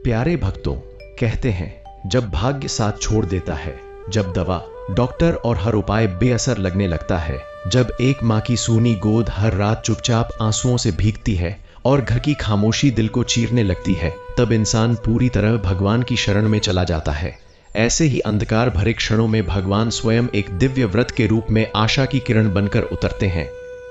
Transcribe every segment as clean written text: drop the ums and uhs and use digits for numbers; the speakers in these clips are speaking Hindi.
प्यारे भक्तों, कहते हैं जब भाग्य साथ छोड़ देता है, जब दवा, डॉक्टर और हर उपाय बेअसर लगने लगता है, जब एक माँ की सूनी गोद हर रात चुपचाप आंसुओं से भीगती है और घर की खामोशी दिल को चीरने लगती है, तब इंसान पूरी तरह भगवान की शरण में चला जाता है। ऐसे ही अंधकार भरे क्षणों में भगवान स्वयं एक दिव्य व्रत के रूप में आशा की किरण बनकर उतरते हैं।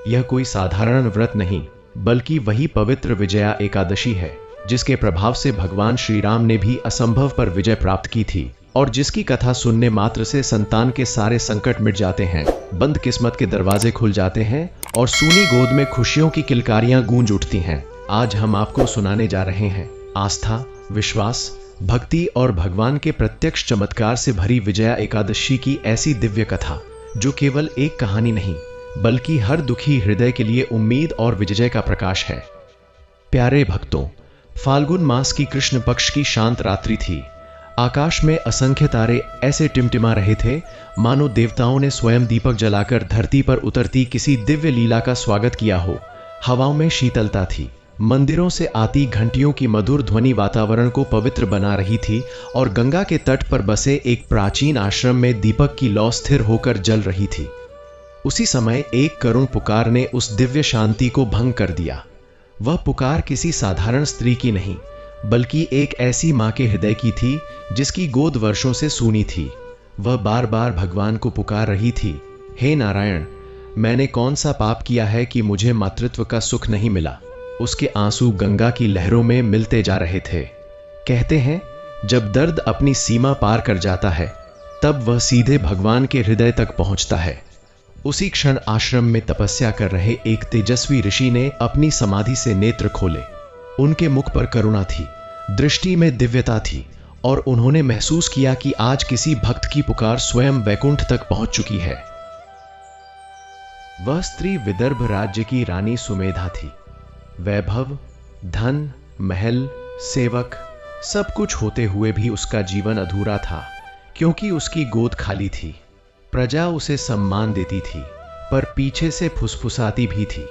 यह कोई साधारण व्रत नहीं, बल्कि वही पवित्र विजया एकादशी है जिसके प्रभाव से भगवान श्री राम ने भी असंभव पर विजय प्राप्त की थी और जिसकी कथा सुनने मात्र से संतान के सारे संकट मिट जाते हैं, बंद किस्मत के दरवाजे खुल जाते हैं और सूनी गोद में खुशियों की किलकारियां गूंज उठती हैं। आज हम आपको सुनाने जा रहे हैं आस्था, विश्वास, भक्ति और भगवान के प्रत्यक्ष चमत्कार से भरी विजया एकादशी की ऐसी दिव्य कथा जो केवल एक कहानी नहीं, बल्कि हर दुखी हृदय के लिए उम्मीद और विजय का प्रकाश है। प्यारे भक्तों, फाल्गुन मास की कृष्ण पक्ष की शांत रात्रि थी। आकाश में असंख्य तारे ऐसे टिमटिमा रहे थे मानो देवताओं ने स्वयं दीपक जलाकर धरती पर उतरती किसी दिव्य लीला का स्वागत किया हो। हवाओं में शीतलता थी, मंदिरों से आती घंटियों की मधुर ध्वनि वातावरण को पवित्र बना रही थी और गंगा के तट पर बसे एक प्राचीन आश्रम में दीपक की लौ स्थिर होकर जल रही थी। उसी समय एक करुण पुकार ने उस दिव्य शांति को भंग कर दिया। वह पुकार किसी साधारण स्त्री की नहीं, बल्कि एक ऐसी मां के हृदय की थी जिसकी गोद वर्षों से सूनी थी। वह बार बार भगवान को पुकार रही थी, हे नारायण, मैंने कौन सा पाप किया है कि मुझे मातृत्व का सुख नहीं मिला। उसके आंसू गंगा की लहरों में मिलते जा रहे थे। कहते हैं जब दर्द अपनी सीमा पार कर जाता है, तब वह सीधे भगवान के हृदय तक पहुंचता है। उसी क्षण आश्रम में तपस्या कर रहे एक तेजस्वी ऋषि ने अपनी समाधि से नेत्र खोले। उनके मुख पर करुणा थी, दृष्टि में दिव्यता थी और उन्होंने महसूस किया कि आज किसी भक्त की पुकार स्वयं वैकुंठ तक पहुंच चुकी है। वह स्त्री विदर्भ राज्य की रानी सुमेधा थी। वैभव, धन, महल, सेवक, सब कुछ होते हुए भी उसका जीवन अधूरा था, क्योंकि उसकी गोद खाली थी। प्रजा उसे सम्मान देती थी, पर पीछे से फुसफुसाती भी थी,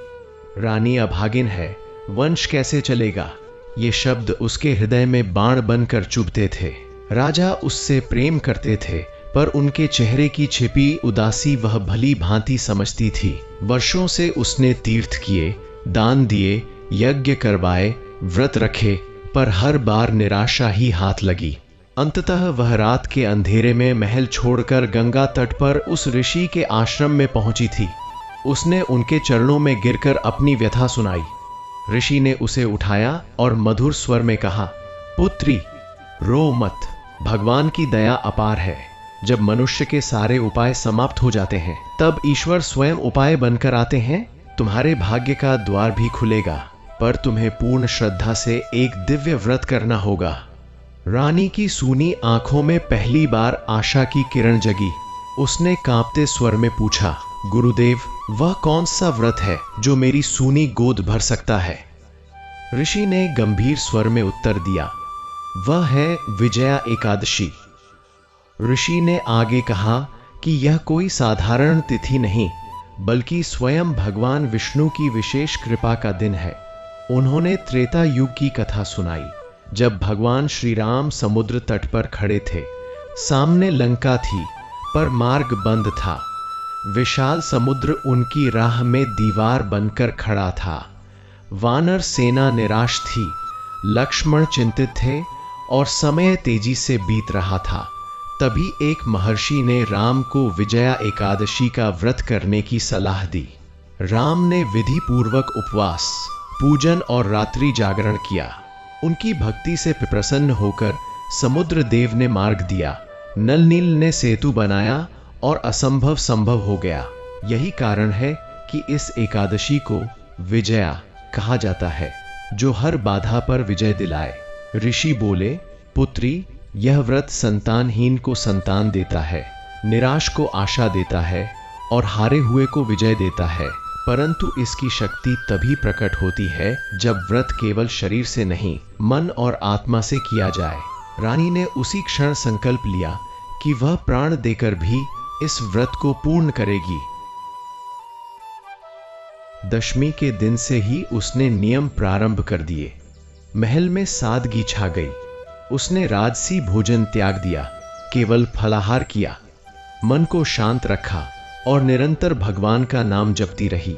रानी अभागिन है, वंश कैसे चलेगा। ये शब्द उसके हृदय में बाण बनकर चुभते थे। राजा उससे प्रेम करते थे, पर उनके चेहरे की छिपी उदासी वह भली भांति समझती थी। वर्षों से उसने तीर्थ किए, दान दिए, यज्ञ करवाए, व्रत रखे, पर हर बार निराशा ही हाथ लगी। अंततः वह रात के अंधेरे में महल छोड़कर गंगा तट पर उस ऋषि के आश्रम में पहुंची थी। उसने उनके चरणों में गिरकर अपनी व्यथा सुनाई। ऋषि ने उसे उठाया और मधुर स्वर में कहा, पुत्री, रो मत, भगवान की दया अपार है। जब मनुष्य के सारे उपाय समाप्त हो जाते हैं, तब ईश्वर स्वयं उपाय बनकर आते हैं। तुम्हारे भाग्य का द्वार भी खुलेगा, पर तुम्हें पूर्ण श्रद्धा से एक दिव्य व्रत करना होगा। रानी की सूनी आंखों में पहली बार आशा की किरण जगी। उसने कांपते स्वर में पूछा, गुरुदेव, वह कौन सा व्रत है जो मेरी सूनी गोद भर सकता है। ऋषि ने गंभीर स्वर में उत्तर दिया, वह है विजया एकादशी। ऋषि ने आगे कहा कि यह कोई साधारण तिथि नहीं, बल्कि स्वयं भगवान विष्णु की विशेष कृपा का दिन है। उन्होंने त्रेता युग की कथा सुनाई, जब भगवान श्री राम समुद्र तट पर खड़े थे। सामने लंका थी, पर मार्ग बंद था। विशाल समुद्र उनकी राह में दीवार बनकर खड़ा था। वानर सेना निराश थी, लक्ष्मण चिंतित थे और समय तेजी से बीत रहा था। तभी एक महर्षि ने राम को विजया एकादशी का व्रत करने की सलाह दी। राम ने विधि पूर्वक उपवास, पूजन और रात्रि जागरण किया। उनकी भक्ति से प्रसन्न होकर समुद्र देव ने मार्ग दिया, नल नील ने सेतु बनाया और असंभव संभव हो गया। यही कारण है कि इस एकादशी को विजया कहा जाता है, जो हर बाधा पर विजय दिलाए। ऋषि बोले, पुत्री, यह व्रत संतानहीन को संतान देता है, निराश को आशा देता है और हारे हुए को विजय देता है। परंतु इसकी शक्ति तभी प्रकट होती है जब व्रत केवल शरीर से नहीं, मन और आत्मा से किया जाए। रानी ने उसी क्षण संकल्प लिया कि वह प्राण देकर भी इस व्रत को पूर्ण करेगी। दशमी के दिन से ही उसने नियम प्रारंभ कर दिए। महल में सादगी छा गई। उसने राजसी भोजन त्याग दिया, केवल फलाहार किया, मन को शांत रखा और निरंतर भगवान का नाम जपती रही।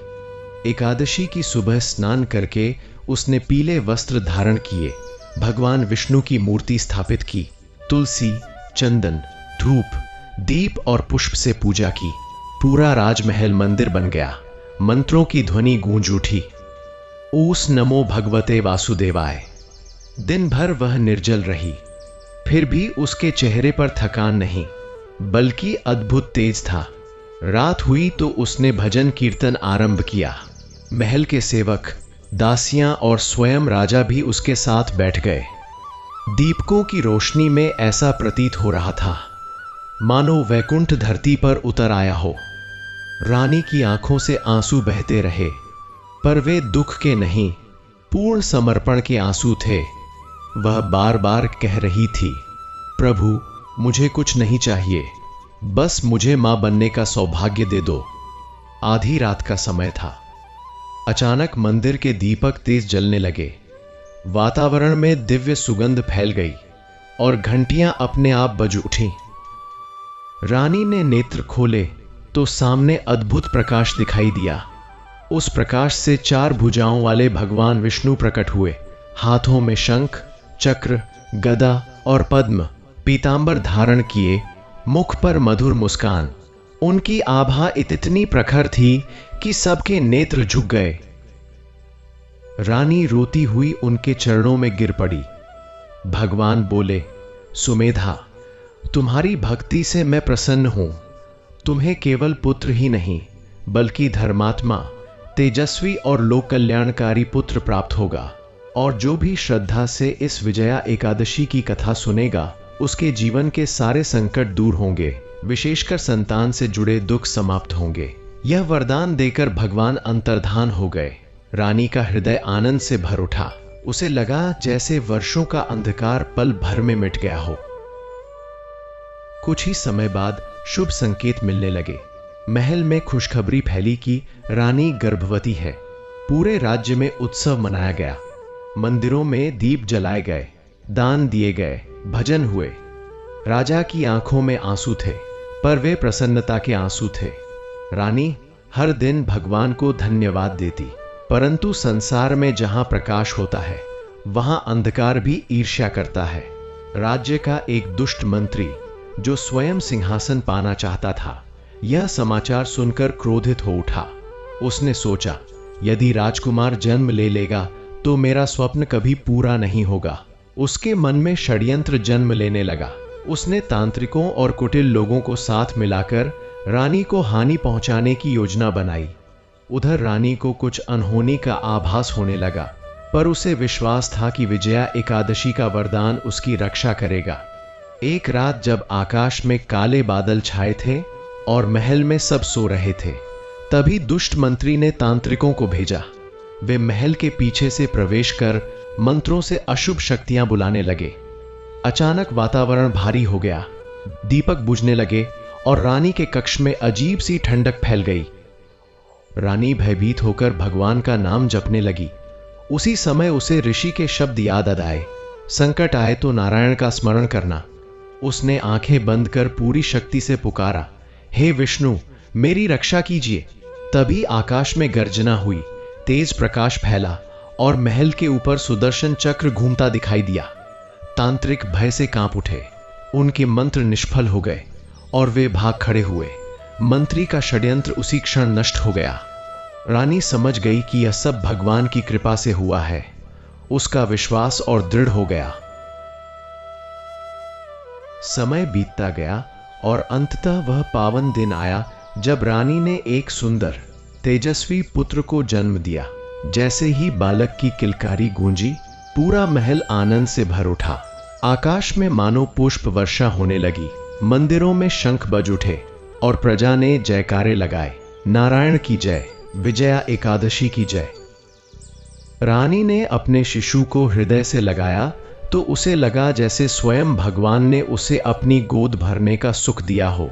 एकादशी की सुबह स्नान करके उसने पीले वस्त्र धारण किए, भगवान विष्णु की मूर्ति स्थापित की, तुलसी, चंदन, धूप, दीप और पुष्प से पूजा की। पूरा राजमहल मंदिर बन गया। मंत्रों की ध्वनि गूंज उठी। ओस नमो भगवते वासुदेवाय। दिन भर वह निर्जल रही, फिर भी उसके चेहरे पर थकान नहीं, बल्कि अद्भुत तेज था। रात हुई तो उसने भजन कीर्तन आरंभ किया। महल के सेवक, दासियां और स्वयं राजा भी उसके साथ बैठ गए। दीपकों की रोशनी में ऐसा प्रतीत हो रहा था मानो वैकुंठ धरती पर उतर आया हो। रानी की आंखों से आंसू बहते रहे, पर वे दुख के नहीं, पूर्ण समर्पण के आंसू थे। वह बार बार कह रही थी, प्रभु, मुझे कुछ नहीं चाहिए, बस मुझे मां बनने का सौभाग्य दे दो। आधी रात का समय था। अचानक मंदिर के दीपक तेज जलने लगे। वातावरण में दिव्य सुगंध फैल गई और घंटियां अपने आप बज उठीं। रानी ने नेत्र खोले तो सामने अद्भुत प्रकाश दिखाई दिया। उस प्रकाश से 4 भुजाओं वाले भगवान विष्णु प्रकट हुए, हाथों में शंख, चक्र, गदा और पद्म, पीतांबर धारण किए, मुख पर मधुर मुस्कान। उनकी आभा इतनी प्रखर थी कि सबके नेत्र झुक गए। रानी रोती हुई उनके चरणों में गिर पड़ी। भगवान बोले, सुमेधा, तुम्हारी भक्ति से मैं प्रसन्न हूं। तुम्हें केवल पुत्र ही नहीं, बल्कि धर्मात्मा, तेजस्वी और लोक कल्याणकारी पुत्र प्राप्त होगा। और जो भी श्रद्धा से इस विजया एकादशी की कथा सुनेगा, उसके जीवन के सारे संकट दूर होंगे, विशेषकर संतान से जुड़े दुख समाप्त होंगे। यह वरदान देकर भगवान अंतर्धान हो गए। रानी का हृदय आनंद से भर उठा। उसे लगा जैसे वर्षों का अंधकार पल भर में मिट गया हो। कुछ ही समय बाद शुभ संकेत मिलने लगे। महल में खुशखबरी फैली कि रानी गर्भवती है। पूरे राज्य में उत्सव मनाया गया। मंदिरों में दीप जलाए गए, दान दिए गए, भजन हुए। राजा की आंखों में आंसू थे, पर वे प्रसन्नता के आंसू थे। रानी हर दिन भगवान को धन्यवाद देती, परंतु संसार में जहां प्रकाश होता है, वहां अंधकार भी ईर्ष्या करता है। राज्य का एक दुष्ट मंत्री, जो स्वयं सिंहासन पाना चाहता था, यह समाचार सुनकर क्रोधित हो उठा। उसने सोचा, यदि राजकुमार जन्म ले लेगा तो मेरा स्वप्न कभी पूरा नहीं होगा। उसके मन में षड्यंत्र जन्म लेने लगा। उसने तांत्रिकों और कुटिल लोगों को साथ मिलाकर रानी को हानि पहुंचाने की योजना बनाई। उधर रानी को कुछ अनहोनी का आभास होने लगा, पर उसे विश्वास था कि विजया एकादशी का वरदान उसकी रक्षा करेगा। एक रात जब आकाश में काले बादल छाए थे और महल में सब सो रहे थे, तभी दुष्ट मंत्री ने तांत्रिकों को भेजा। वे महल के पीछे से प्रवेश कर मंत्रों से अशुभ शक्तियां बुलाने लगे। अचानक वातावरण भारी हो गया, दीपक बुझने लगे और रानी के कक्ष में अजीब सी ठंडक फैल गई। रानी भयभीत होकर भगवान का नाम जपने लगी। उसी समय उसे ऋषि के शब्द याद आए, संकट आए तो नारायण का स्मरण करना। उसने आंखें बंद कर पूरी शक्ति से पुकारा, हे विष्णु, मेरी रक्षा कीजिए। तभी आकाश में गर्जना हुई, तेज प्रकाश फैला और महल के ऊपर सुदर्शन चक्र घूमता दिखाई दिया। तांत्रिक भय से कांप उठे। उनके मंत्र निष्फल हो गए और वे भाग खड़े हुए। मंत्री का षड्यंत्र उसी क्षण नष्ट हो गया। रानी समझ गई कि यह सब भगवान की कृपा से हुआ है। उसका विश्वास और दृढ़ हो गया। समय बीतता गया और अंततः वह पावन दिन आया जब रानी ने एक सुंदर, तेजस्वी पुत्र को जन्म दिया। जैसे ही बालक की किलकारी गूंजी, पूरा महल आनंद से भर उठा। आकाश में मानो पुष्प वर्षा होने लगी। मंदिरों में शंख बज उठे और प्रजा ने जयकारे लगाए, नारायण की जय, विजया एकादशी की जय। रानी ने अपने शिशु को हृदय से लगाया तो उसे लगा जैसे स्वयं भगवान ने उसे अपनी गोद भरने का सुख दिया हो।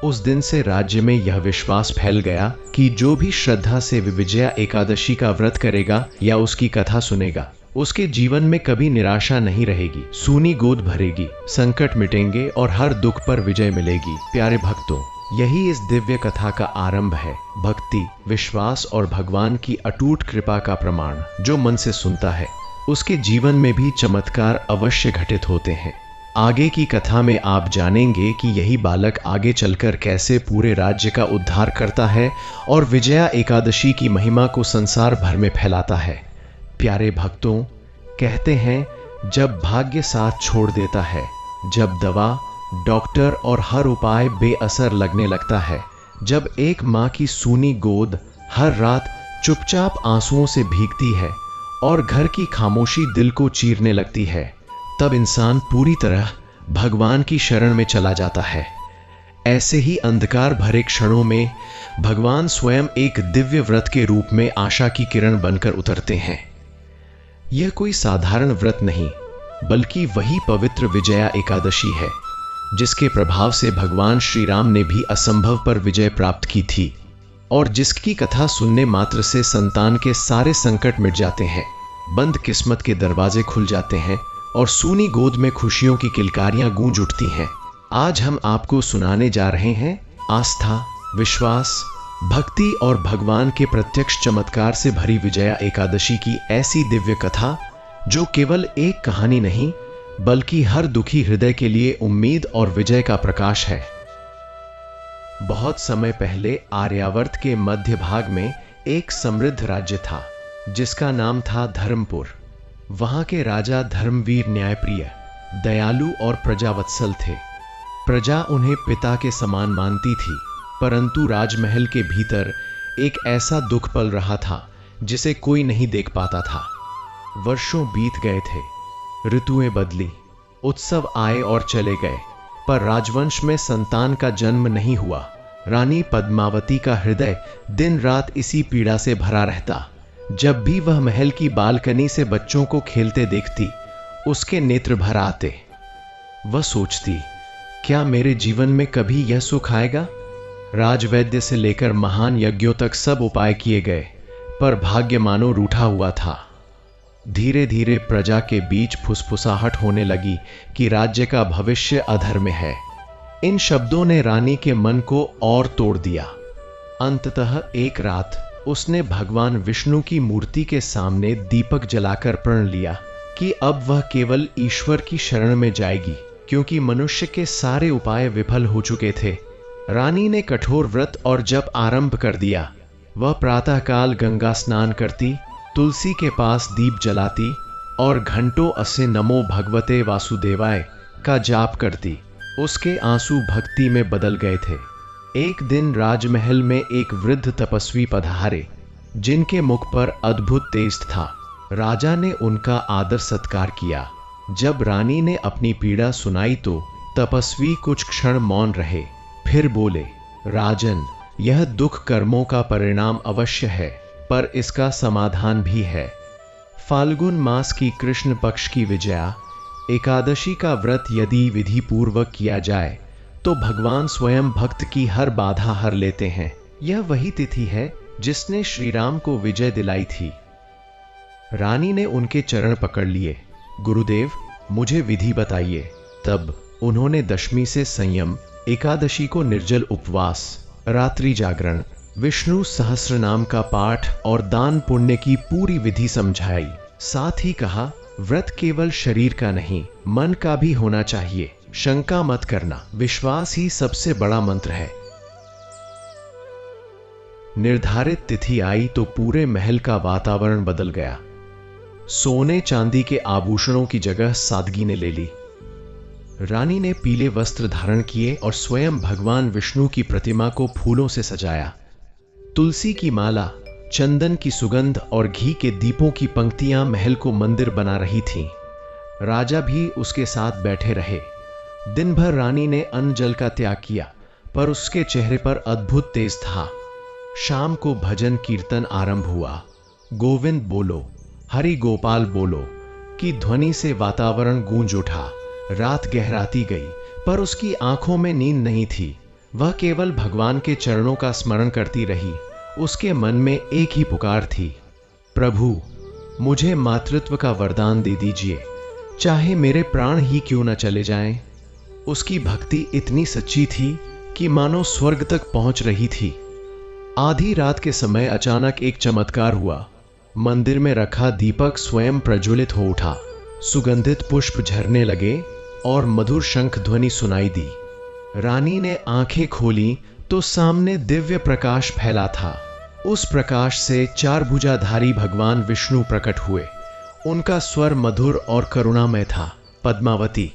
उस दिन से राज्य में यह विश्वास फैल गया कि जो भी श्रद्धा से विजया एकादशी का व्रत करेगा या उसकी कथा सुनेगा, उसके जीवन में कभी निराशा नहीं रहेगी, सूनी गोद भरेगी, संकट मिटेंगे और हर दुख पर विजय मिलेगी। प्यारे भक्तों, यही इस दिव्य कथा का आरंभ है। भक्ति, विश्वास और भगवान की अटूट कृपा का प्रमाण। जो मन से सुनता है उसके जीवन में भी चमत्कार अवश्य घटित होते हैं। आगे की कथा में आप जानेंगे कि यही बालक आगे चलकर कैसे पूरे राज्य का उद्धार करता है और विजया एकादशी की महिमा को संसार भर में फैलाता है। प्यारे भक्तों, कहते हैं जब भाग्य साथ छोड़ देता है, जब दवा, डॉक्टर और हर उपाय बेअसर लगने लगता है, जब एक माँ की सूनी गोद हर रात चुपचाप आंसुओं से भीगती है और घर की खामोशी दिल को चीरने लगती है, तब इंसान पूरी तरह भगवान की शरण में चला जाता है। ऐसे ही अंधकार भरे क्षणों में भगवान स्वयं एक दिव्य व्रत के रूप में आशा की किरण बनकर उतरते हैं। यह कोई साधारण व्रत नहीं, बल्कि वही पवित्र विजया एकादशी है जिसके प्रभाव से भगवान श्री राम ने भी असंभव पर विजय प्राप्त की थी और जिसकी कथा सुनने मात्र से संतान के सारे संकट मिट जाते हैं, बंद किस्मत के दरवाजे खुल जाते हैं और सूनी गोद में खुशियों की किलकारियां गूंज उठती हैं। आज हम आपको सुनाने जा रहे हैं आस्था, विश्वास, भक्ति और भगवान के प्रत्यक्ष चमत्कार से भरी विजया एकादशी की ऐसी दिव्य कथा जो केवल एक कहानी नहीं, बल्कि हर दुखी हृदय के लिए उम्मीद और विजय का प्रकाश है। बहुत समय पहले आर्यावर्त के मध्य भाग में एक समृद्ध राज्य था जिसका नाम था धर्मपुर। वहां के राजा धर्मवीर, न्यायप्रिय, दयालु और प्रजावत्सल थे। प्रजा उन्हें पिता के समान मानती थी, परंतु राजमहल के भीतर एक ऐसा दुख पल रहा था जिसे कोई नहीं देख पाता था। वर्षों बीत गए थे, ऋतुएं बदली, उत्सव आए और चले गए, पर राजवंश में संतान का जन्म नहीं हुआ। रानी पद्मावती का हृदय दिन रात इसी पीड़ा से भरा रहता। जब भी वह महल की बालकनी से बच्चों को खेलते देखती, उसके नेत्र भर आते। वह सोचती, क्या मेरे जीवन में कभी यह सुख आएगा? राजवैद्य से लेकर महान यज्ञों तक सब उपाय किए गए, पर भाग्य मानो रूठा हुआ था। धीरे धीरे प्रजा के बीच फुसफुसाहट होने लगी कि राज्य का भविष्य अधर में है। इन शब्दों ने रानी के मन को और तोड़ दिया। अंततः एक रात उसने भगवान विष्णु की मूर्ति के सामने दीपक जलाकर प्रण लिया कि अब वह केवल ईश्वर की शरण में जाएगी, क्योंकि मनुष्य के सारे उपाय विफल हो चुके थे। रानी ने कठोर व्रत और जप आरंभ कर दिया। वह प्रातःकाल गंगा स्नान करती, तुलसी के पास दीप जलाती और घंटों असे नमो भगवते वासुदेवाय का जाप करती। उसके आंसू भक्ति में बदल गए थे। एक दिन राजमहल में एक वृद्ध तपस्वी पधारे, जिनके मुख पर अद्भुत तेज था। राजा ने उनका आदर सत्कार किया। जब रानी ने अपनी पीड़ा सुनाई तो तपस्वी कुछ क्षण मौन रहे, फिर बोले, राजन, यह दुख कर्मों का परिणाम अवश्य है, पर इसका समाधान भी है। फाल्गुन मास की कृष्ण पक्ष की विजया एकादशी का व्रत यदि विधि पूर्वक किया जाए तो भगवान स्वयं भक्त की हर बाधा हर लेते हैं। यह वही तिथि है जिसने श्री राम को विजय दिलाई थी। रानी ने उनके चरण पकड़ लिए। गुरुदेव, मुझे विधि बताइए। तब उन्होंने दशमी से संयम, एकादशी को निर्जल उपवास, रात्रि जागरण, विष्णु सहस्र नाम का पाठ और दान पुण्य की पूरी विधि समझाई। साथ ही कहा, व्रत केवल शरीर का नहीं, मन का भी होना चाहिए। शंका मत करना, विश्वास ही सबसे बड़ा मंत्र है। निर्धारित तिथि आई तो पूरे महल का वातावरण बदल गया। सोने चांदी के आभूषणों की जगह सादगी ने ले ली। रानी ने पीले वस्त्र धारण किए और स्वयं भगवान विष्णु की प्रतिमा को फूलों से सजाया। तुलसी की माला, चंदन की सुगंध और घी के दीपों की पंक्तियां महल को मंदिर बना रही थीं। राजा भी उसके साथ बैठे रहे। दिन भर रानी ने अन्न जल का त्याग किया, पर उसके चेहरे पर अद्भुत तेज था। शाम को भजन कीर्तन आरंभ हुआ। गोविंद बोलो, हरि गोपाल बोलो की ध्वनि से वातावरण गूंज उठा। रात गहराती गई, पर उसकी आंखों में नींद नहीं थी। वह केवल भगवान के चरणों का स्मरण करती रही। उसके मन में एक ही पुकार थी, प्रभु मुझे मातृत्व का वरदान दे दीजिए, चाहे मेरे प्राण ही क्यों न चले जाएं। उसकी भक्ति इतनी सच्ची थी कि मानो स्वर्ग तक पहुंच रही थी। आधी रात के समय अचानक एक चमत्कार हुआ। मंदिर में रखा दीपक स्वयं प्रज्वलित हो उठा, सुगंधित पुष्प झरने लगे और मधुर शंख ध्वनि सुनाई दी। रानी ने आंखें खोली तो सामने दिव्य प्रकाश फैला था। उस प्रकाश से चार भुजाधारी भगवान विष्णु प्रकट हुए। उनका स्वर मधुर और करुणामय था। पद्मावती,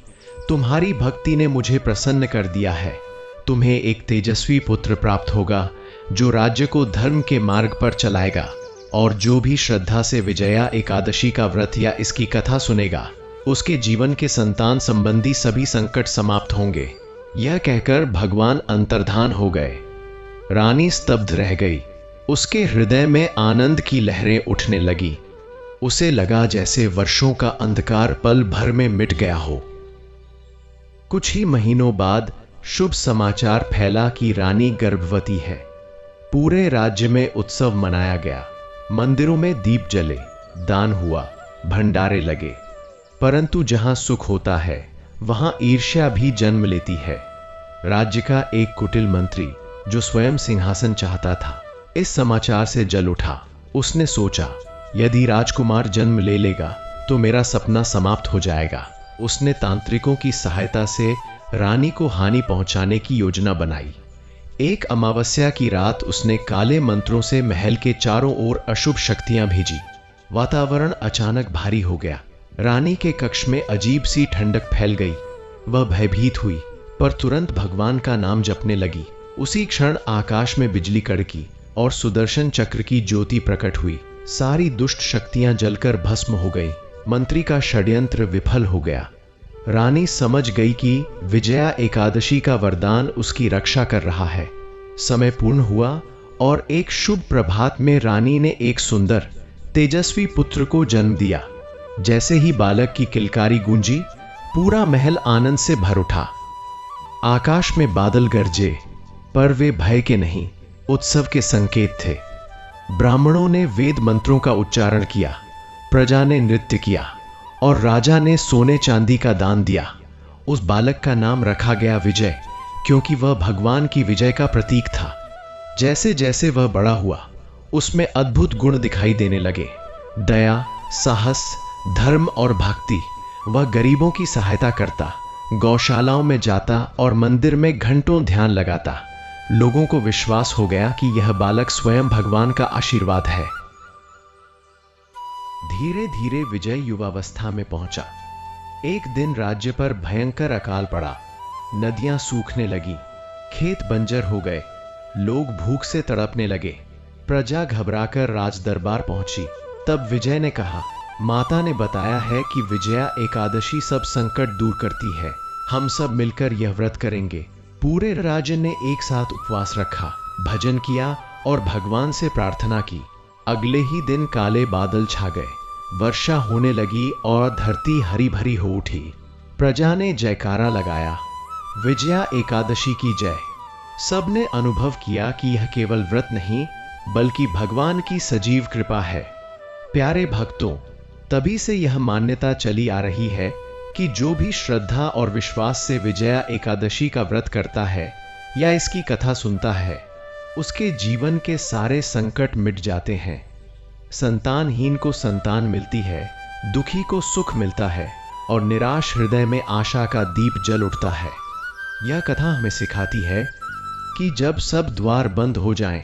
तुम्हारी भक्ति ने मुझे प्रसन्न कर दिया है। तुम्हें एक तेजस्वी पुत्र प्राप्त होगा जो राज्य को धर्म के मार्ग पर चलाएगा, और जो भी श्रद्धा से विजया एकादशी का व्रत या इसकी कथा सुनेगा, उसके जीवन के संतान संबंधी सभी संकट समाप्त होंगे। यह कहकर भगवान अंतर्धान हो गए। रानी स्तब्ध रह गई। उसके हृदय में आनंद की लहरें उठने लगी। उसे लगा जैसे वर्षों का अंधकार पल भर में मिट गया हो। कुछ ही महीनों बाद शुभ समाचार फैला कि रानी गर्भवती है। पूरे राज्य में उत्सव मनाया गया। मंदिरों में दीप जले, दान हुआ, भंडारे लगे। परंतु जहां सुख होता है वहां ईर्ष्या भी जन्म लेती है। राज्य का एक कुटिल मंत्री जो स्वयं सिंहासन चाहता था, इस समाचार से जल उठा। उसने सोचा, यदि राजकुमार जन्म ले लेगा तो मेरा सपना समाप्त हो जाएगा। उसने तांत्रिकों की सहायता से रानी को हानि पहुंचाने की योजना बनाई। एक अमावस्या की रात उसने काले मंत्रों से महल के चारों ओर अशुभ शक्तियां भेजी। वातावरण अचानक भारी हो गया। रानी के कक्ष में अजीब सी ठंडक फैल गई। वह भयभीत हुई, पर तुरंत भगवान का नाम जपने लगी। उसी क्षण आकाश में बिजली कड़की और सुदर्शन चक्र की ज्योति प्रकट हुई। सारी दुष्ट शक्तियां जलकर भस्म हो गई। मंत्री का षड्यंत्र विफल हो गया। रानी समझ गई कि विजया एकादशी का वरदान उसकी रक्षा कर रहा है। समय पूर्ण हुआ और एक शुभ प्रभात में रानी ने एक सुंदर तेजस्वी पुत्र को जन्म दिया। जैसे ही बालक की किलकारी गूंजी, पूरा महल आनंद से भर उठा। आकाश में बादल गरजे, पर वे भय के नहीं, उत्सव के संकेत थे। ब्राह्मणों ने वेद मंत्रों का उच्चारण किया, प्रजा ने नृत्य किया और राजा ने सोने चांदी का दान दिया। उस बालक का नाम रखा गया विजय, क्योंकि वह भगवान की विजय का प्रतीक था। जैसे जैसे वह बड़ा हुआ, उसमें अद्भुत गुण दिखाई देने लगे। दया, साहस, धर्म और भक्ति। वह गरीबों की सहायता करता, गौशालाओं में जाता और मंदिर में घंटों ध्यान लगाता। लोगों को विश्वास हो गया कि यह बालक स्वयं भगवान का आशीर्वाद है। धीरे धीरे विजय युवावस्था में पहुंचा। एक दिन राज्य पर भयंकर अकाल पड़ा। नदियां सूखने लगी, खेत बंजर हो गए, लोग भूख से तड़पने लगे। प्रजा घबराकर राज दरबार पहुंची। तब विजय ने कहा, माता ने बताया है कि विजया एकादशी सब संकट दूर करती है। हम सब मिलकर यह व्रत करेंगे। पूरे राज्य ने एक साथ उपवास रखा, भजन किया और भगवान से प्रार्थना की। अगले ही दिन काले बादल छा गए, वर्षा होने लगी और धरती हरी भरी हो उठी। प्रजा ने जयकारा लगाया, विजया एकादशी की जय। सबने अनुभव किया कि यह केवल व्रत नहीं, बल्कि भगवान की सजीव कृपा है। प्यारे भक्तों, तभी से यह मान्यता चली आ रही है कि जो भी श्रद्धा और विश्वास से विजया एकादशी का व्रत करता है या इसकी कथा सुनता है, उसके जीवन के सारे संकट मिट जाते हैं। संतानहीन को संतान मिलती है, दुखी को सुख मिलता है और निराश हृदय में आशा का दीप जल उठता है। यह कथा हमें सिखाती है कि जब सब द्वार बंद हो जाएं,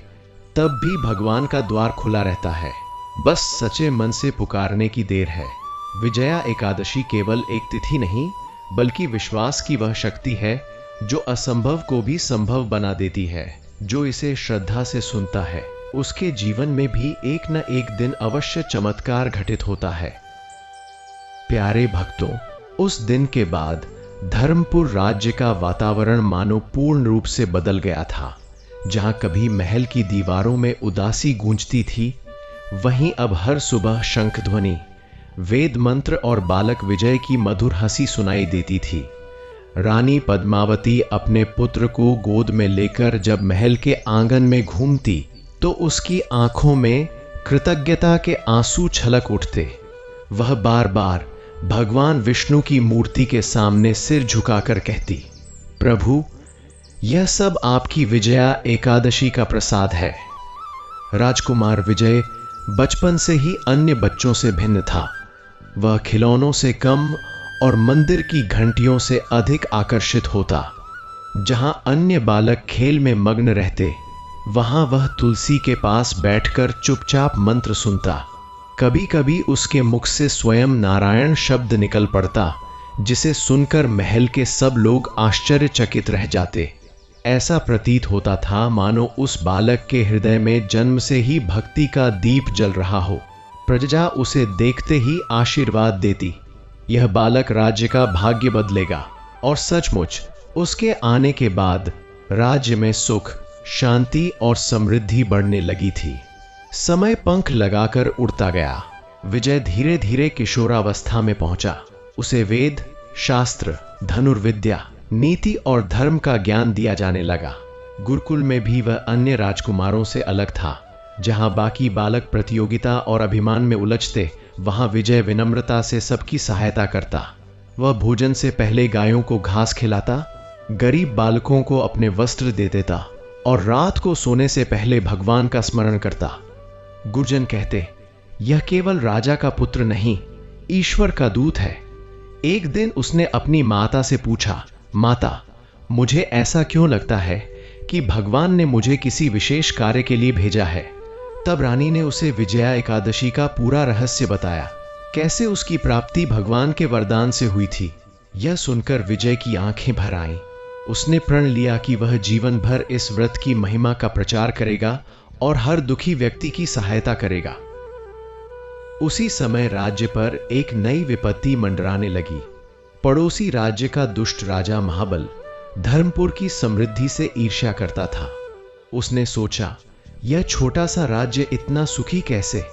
तब भी भगवान का द्वार खुला रहता है। बस सच्चे मन से पुकारने की देर है। विजया एकादशी केवल एक तिथि नहीं, बल्कि विश्वास की वह शक्ति है जो असंभव को भी संभव बना देती है। जो इसे श्रद्धा से सुनता है, उसके जीवन में भी एक न एक दिन अवश्य चमत्कार घटित होता है। प्यारे भक्तों, उस दिन के बाद धर्मपुर राज्य का वातावरण मानो पूर्ण रूप से बदल गया था। जहां कभी महल की दीवारों में उदासी गूंजती थी, वहीं अब हर सुबह शंख ध्वनि, वेद मंत्र और बालक विजय की मधुर हंसी सुनाई देती थी। रानी पद्मावती अपने पुत्र को गोद में लेकर जब महल के आंगन में घूमती, तो उसकी आंखों में कृतज्ञता के आंसू छलक उठते। वह बार बार भगवान विष्णु की मूर्ति के सामने सिर झुकाकर कहती, प्रभु, यह सब आपकी विजया एकादशी का प्रसाद है। राजकुमार विजय बचपन से ही अन्य बच्चों से भिन्न था। वह खिलौनों से कम और मंदिर की घंटियों से अधिक आकर्षित होता। जहां अन्य बालक खेल में मग्न रहते, वहां वह तुलसी के पास बैठकर चुपचाप मंत्र सुनता। कभी कभी उसके मुख से स्वयं नारायण शब्द निकल पड़ता, जिसे सुनकर महल के सब लोग आश्चर्यचकित रह जाते। ऐसा प्रतीत होता था मानो उस बालक के हृदय में जन्म से ही भक्ति का दीप जल रहा हो। प्रजा उसे देखते ही आशीर्वाद देती, यह बालक राज्य का भाग्य बदलेगा। और सचमुच उसके आने के बाद राज्य में सुख, शांति और समृद्धि बढ़ने लगी थी। समय पंख लगाकर उड़ता गया। विजय धीरे धीरे किशोरावस्था में पहुंचा। उसे वेद, शास्त्र, धनुर्विद्या, नीति और धर्म का ज्ञान दिया जाने लगा। गुरुकुल में भी वह अन्य राजकुमारों से अलग था। जहां बाकी बालक प्रतियोगिता और अभिमान में उलझते, वहां विजय विनम्रता से सबकी सहायता करता। वह भोजन से पहले गायों को घास खिलाता, गरीब बालकों को अपने वस्त्र दे देता और रात को सोने से पहले भगवान का स्मरण करता। गुरुजन कहते, यह केवल राजा का पुत्र नहीं, ईश्वर का दूत है। एक दिन उसने अपनी माता से पूछा, माता, मुझे ऐसा क्यों लगता है कि भगवान ने मुझे किसी विशेष कार्य के लिए भेजा है। तब रानी ने उसे विजया एकादशी का पूरा रहस्य बताया, कैसे उसकी प्राप्ति भगवान के वरदान से हुई थी। यह सुनकर विजय की आंखें भर आईं। उसने प्रण लिया कि वह जीवन भर इस व्रत की महिमा का प्रचार करेगा और हर दुखी व्यक्ति की सहायता करेगा। उसी समय राज्य पर एक नई विपत्ति मंडराने लगी। पड़ोसी राज्य का दुष्ट राजा महाबल धर्मपुर की समृद्धि से ईर्ष्या करता था। उसने सोचा, यह छोटा सा राज्य इतना सुखी कैसे?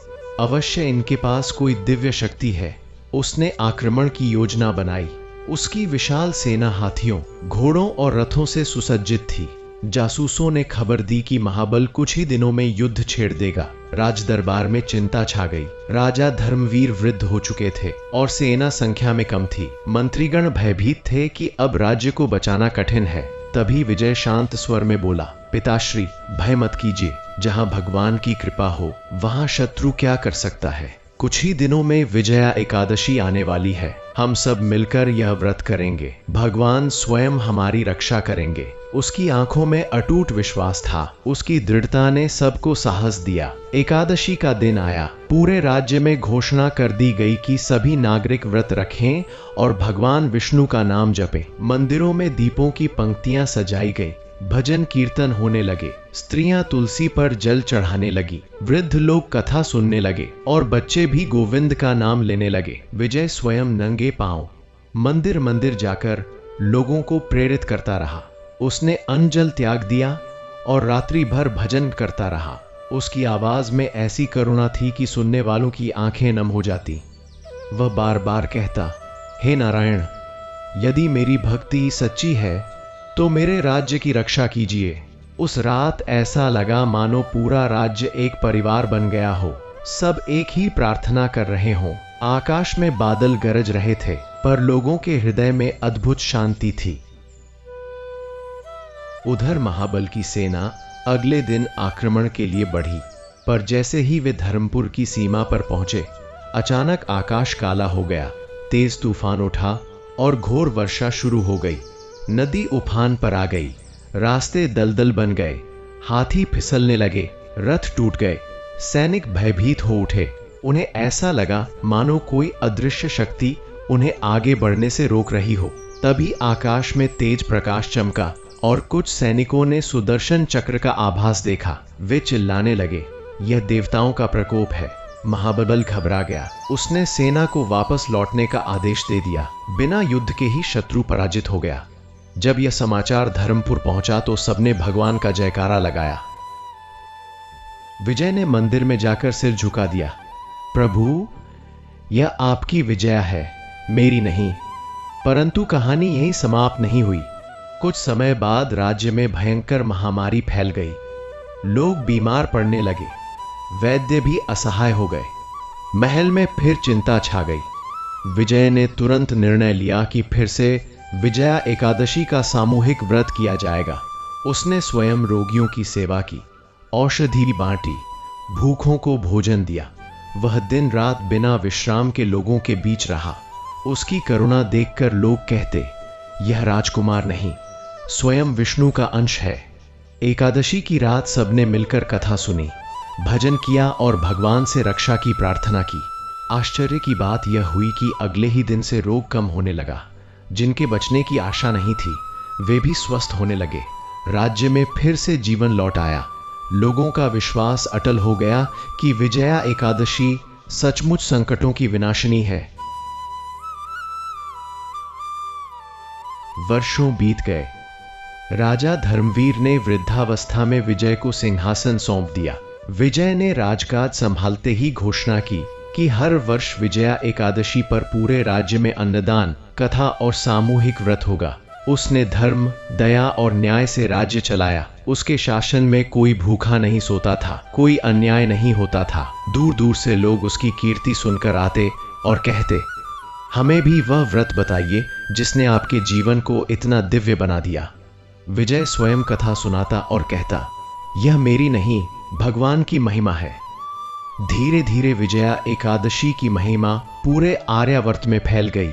अवश्य इनके पास कोई दिव्य शक्ति है। उसने आक्रमण की योजना बनाई। उसकी विशाल सेना हाथियों, घोड़ों और रथों से सुसज्जित थी। जासूसों ने खबर दी कि महाबल कुछ ही दिनों में युद्ध छेड़ देगा। राज दरबार में चिंता छा गई। राजा धर्मवीर वृद्ध हो चुके थे और सेना संख्या में कम थी। मंत्रीगण भयभीत थे कि अब राज्य को बचाना कठिन है। तभी विजय शांत स्वर में बोला, पिताश्री, भय मत कीजिए। जहां भगवान की कृपा हो, वहां शत्रु क्या कर सकता है। कुछ ही दिनों में विजया एकादशी आने वाली है। हम सब मिलकर यह व्रत करेंगे। भगवान स्वयं हमारी रक्षा करेंगे। उसकी आंखों में अटूट विश्वास था। उसकी दृढ़ता ने सबको साहस दिया। एकादशी का दिन आया। पूरे राज्य में घोषणा कर दी गई कि सभी नागरिक व्रत रखें और भगवान विष्णु का नाम जपें। मंदिरों में दीपों की पंक्तियां सजाई गई। भजन कीर्तन होने लगे। स्त्रियां तुलसी पर जल चढ़ाने लगी। वृद्ध लोग कथा सुनने लगे और बच्चे भी गोविंद का नाम लेने लगे। विजय स्वयं नंगे पांव मंदिर मंदिर जाकर लोगों को प्रेरित करता रहा। उसने अन्न जल त्याग दिया और रात्रि भर भजन करता रहा। उसकी आवाज में ऐसी करुणा थी कि सुनने वालों की आंखें नम हो जाती। वह बार बार कहता, हे नारायण, यदि मेरी भक्ति सच्ची है तो मेरे राज्य की रक्षा कीजिए। उस रात ऐसा लगा मानो पूरा राज्य एक परिवार बन गया हो। सब एक ही प्रार्थना कर रहे हों। आकाश में बादल गरज रहे थे, पर लोगों के हृदय में अद्भुत शांति थी। उधर महाबल की सेना अगले दिन आक्रमण के लिए बढ़ी, पर जैसे ही वे धर्मपुर की सीमा पर पहुंचे, अचानक आकाश काला हो गया। तेज तूफान उठा और घोर वर्षा शुरू हो गई। नदी उफान पर आ गई। रास्ते दलदल बन गए। हाथी फिसलने लगे। रथ टूट गए। सैनिक भयभीत हो उठे। उन्हें ऐसा लगा मानो कोई अदृश्य शक्ति उन्हें आगे बढ़ने से रोक रही हो। तभी आकाश में तेज प्रकाश चमका और कुछ सैनिकों ने सुदर्शन चक्र का आभास देखा। वे चिल्लाने लगे, यह देवताओं का प्रकोप है। महाबल घबरा गया। उसने सेना को वापस लौटने का आदेश दे दिया। बिना युद्ध के ही शत्रु पराजित हो गया। जब यह समाचार धर्मपुर पहुंचा तो सबने भगवान का जयकारा लगाया। विजय ने मंदिर में जाकर सिर झुका दिया। प्रभु, यह आपकी विजय है, मेरी नहीं। परंतु कहानी यहीं समाप्त नहीं हुई। कुछ समय बाद राज्य में भयंकर महामारी फैल गई। लोग बीमार पड़ने लगे। वैद्य भी असहाय हो गए। महल में फिर चिंता छा गई। विजय ने तुरंत निर्णय लिया कि फिर से विजया एकादशी का सामूहिक व्रत किया जाएगा। उसने स्वयं रोगियों की सेवा की, औषधि बांटी, भूखों को भोजन दिया। वह दिन रात बिना विश्राम के लोगों के बीच रहा। उसकी करुणा देखकर लोग कहते, यह राजकुमार नहीं, स्वयं विष्णु का अंश है। एकादशी की रात सबने मिलकर कथा सुनी, भजन किया और भगवान से रक्षा की प्रार्थना की। आश्चर्य की बात यह हुई कि अगले ही दिन से रोग कम होने लगा। जिनके बचने की आशा नहीं थी, वे भी स्वस्थ होने लगे। राज्य में फिर से जीवन लौट आया। लोगों का विश्वास अटल हो गया कि विजया एकादशी सचमुच संकटों की विनाशिनी है। वर्षों बीत गए। राजा धर्मवीर ने वृद्धावस्था में विजय को सिंहासन सौंप दिया। विजय ने राजकाज संभालते ही घोषणा की कि हर वर्ष विजया एकादशी पर पूरे राज्य में अन्नदान, कथा और सामूहिक व्रत होगा। उसने धर्म, दया और न्याय से राज्य चलाया। उसके शासन में कोई भूखा नहीं सोता था, कोई अन्याय नहीं होता था। दूर दूर से लोग उसकी कीर्ति सुनकर आते और कहते, हमें भी वह व्रत बताइए जिसने आपके जीवन को इतना दिव्य बना दिया। विजय स्वयं कथा सुनाता और कहता, यह मेरी नहीं, भगवान की महिमा है। धीरे धीरे विजया एकादशी की महिमा पूरे आर्यावर्त में फैल गई।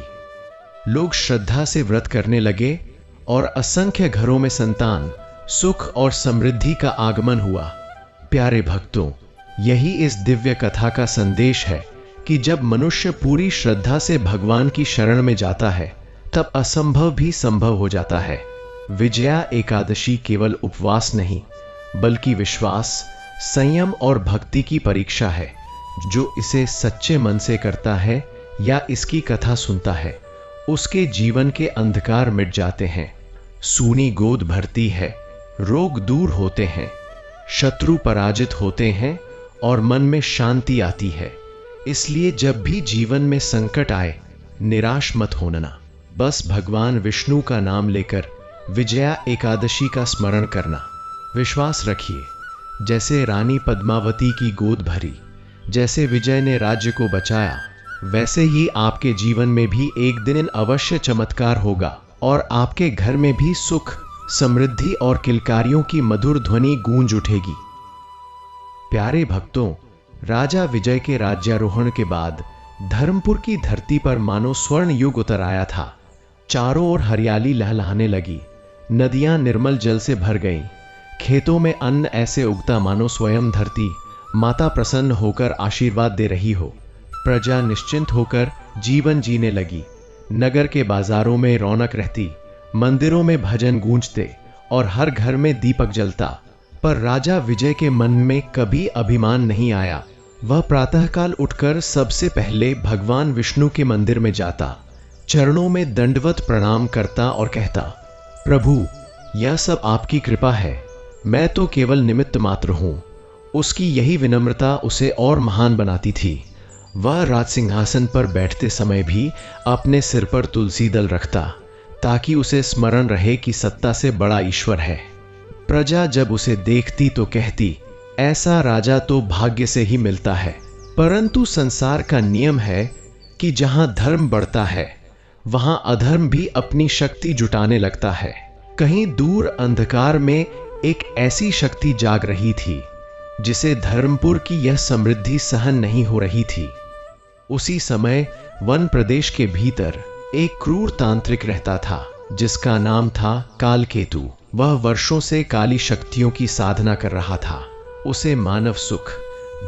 लोग श्रद्धा से व्रत करने लगे और असंख्य घरों में संतान, सुख और समृद्धि का आगमन हुआ। प्यारे भक्तों, यही इस दिव्य कथा का संदेश है कि जब मनुष्य पूरी श्रद्धा से भगवान की शरण में जाता है, तब असंभव भी संभव हो जाता है। विजया एकादशी केवल उपवास नहीं, बल्कि विश्वास, संयम और भक्ति की परीक्षा है। जो इसे सच्चे मन से करता है या इसकी कथा सुनता है, उसके जीवन के अंधकार मिट जाते हैं, सूनी गोद भरती है, रोग दूर होते हैं, शत्रु पराजित होते हैं और मन में शांति आती है। इसलिए जब भी जीवन में संकट आए, निराश मत होना। बस भगवान विष्णु का नाम लेकर विजया एकादशी का स्मरण करना। विश्वास रखिए, जैसे रानी पद्मावती की गोद भरी, जैसे विजय ने राज्य को बचाया, वैसे ही आपके जीवन में भी एक दिन अवश्य चमत्कार होगा और आपके घर में भी सुख, समृद्धि और किलकारियों की मधुर ध्वनि गूंज उठेगी। प्यारे भक्तों, राजा विजय के राज्यारोहण के बाद धर्मपुर की धरती पर मानो स्वर्ण युग उतर आया था। चारों ओर हरियाली लहलहाने लगी, नदियां निर्मल जल से भर गईं, खेतों में अन्न ऐसे उगता मानो स्वयं धरती माता प्रसन्न होकर आशीर्वाद दे रही हो। प्रजा निश्चिंत होकर जीवन जीने लगी। नगर के बाजारों में रौनक रहती, मंदिरों में भजन गूंजते और हर घर में दीपक जलता। पर राजा विजय के मन में कभी अभिमान नहीं आया। वह प्रातःकाल उठकर सबसे पहले भगवान विष्णु के मंदिर में जाता, चरणों में दंडवत प्रणाम करता और कहता, प्रभु, यह सब आपकी कृपा है, मैं तो केवल निमित्त मात्र हूं। उसकी यही विनम्रता उसे और महान बनाती थी। वह राज सिंहासन पर बैठते समय भी अपने सिर पर तुलसी दल रखता, ताकि उसे स्मरण रहे कि सत्ता से बड़ा ईश्वर है। प्रजा जब उसे देखती तो कहती, ऐसा राजा तो भाग्य से ही मिलता है। परंतु संसार का नियम है कि जहां धर्म बढ़ता है, वहां अधर्म भी अपनी शक्ति जुटाने लगता है। कहीं दूर अंधकार में एक ऐसी शक्ति जाग रही थी जिसे धर्मपुर की यह समृद्धि सहन नहीं हो रही थी। उसी समय वन प्रदेश के भीतर एक क्रूर तांत्रिक रहता था, जिसका नाम था कालकेतु। वह वर्षों से काली शक्तियों की साधना कर रहा था। उसे मानव सुख,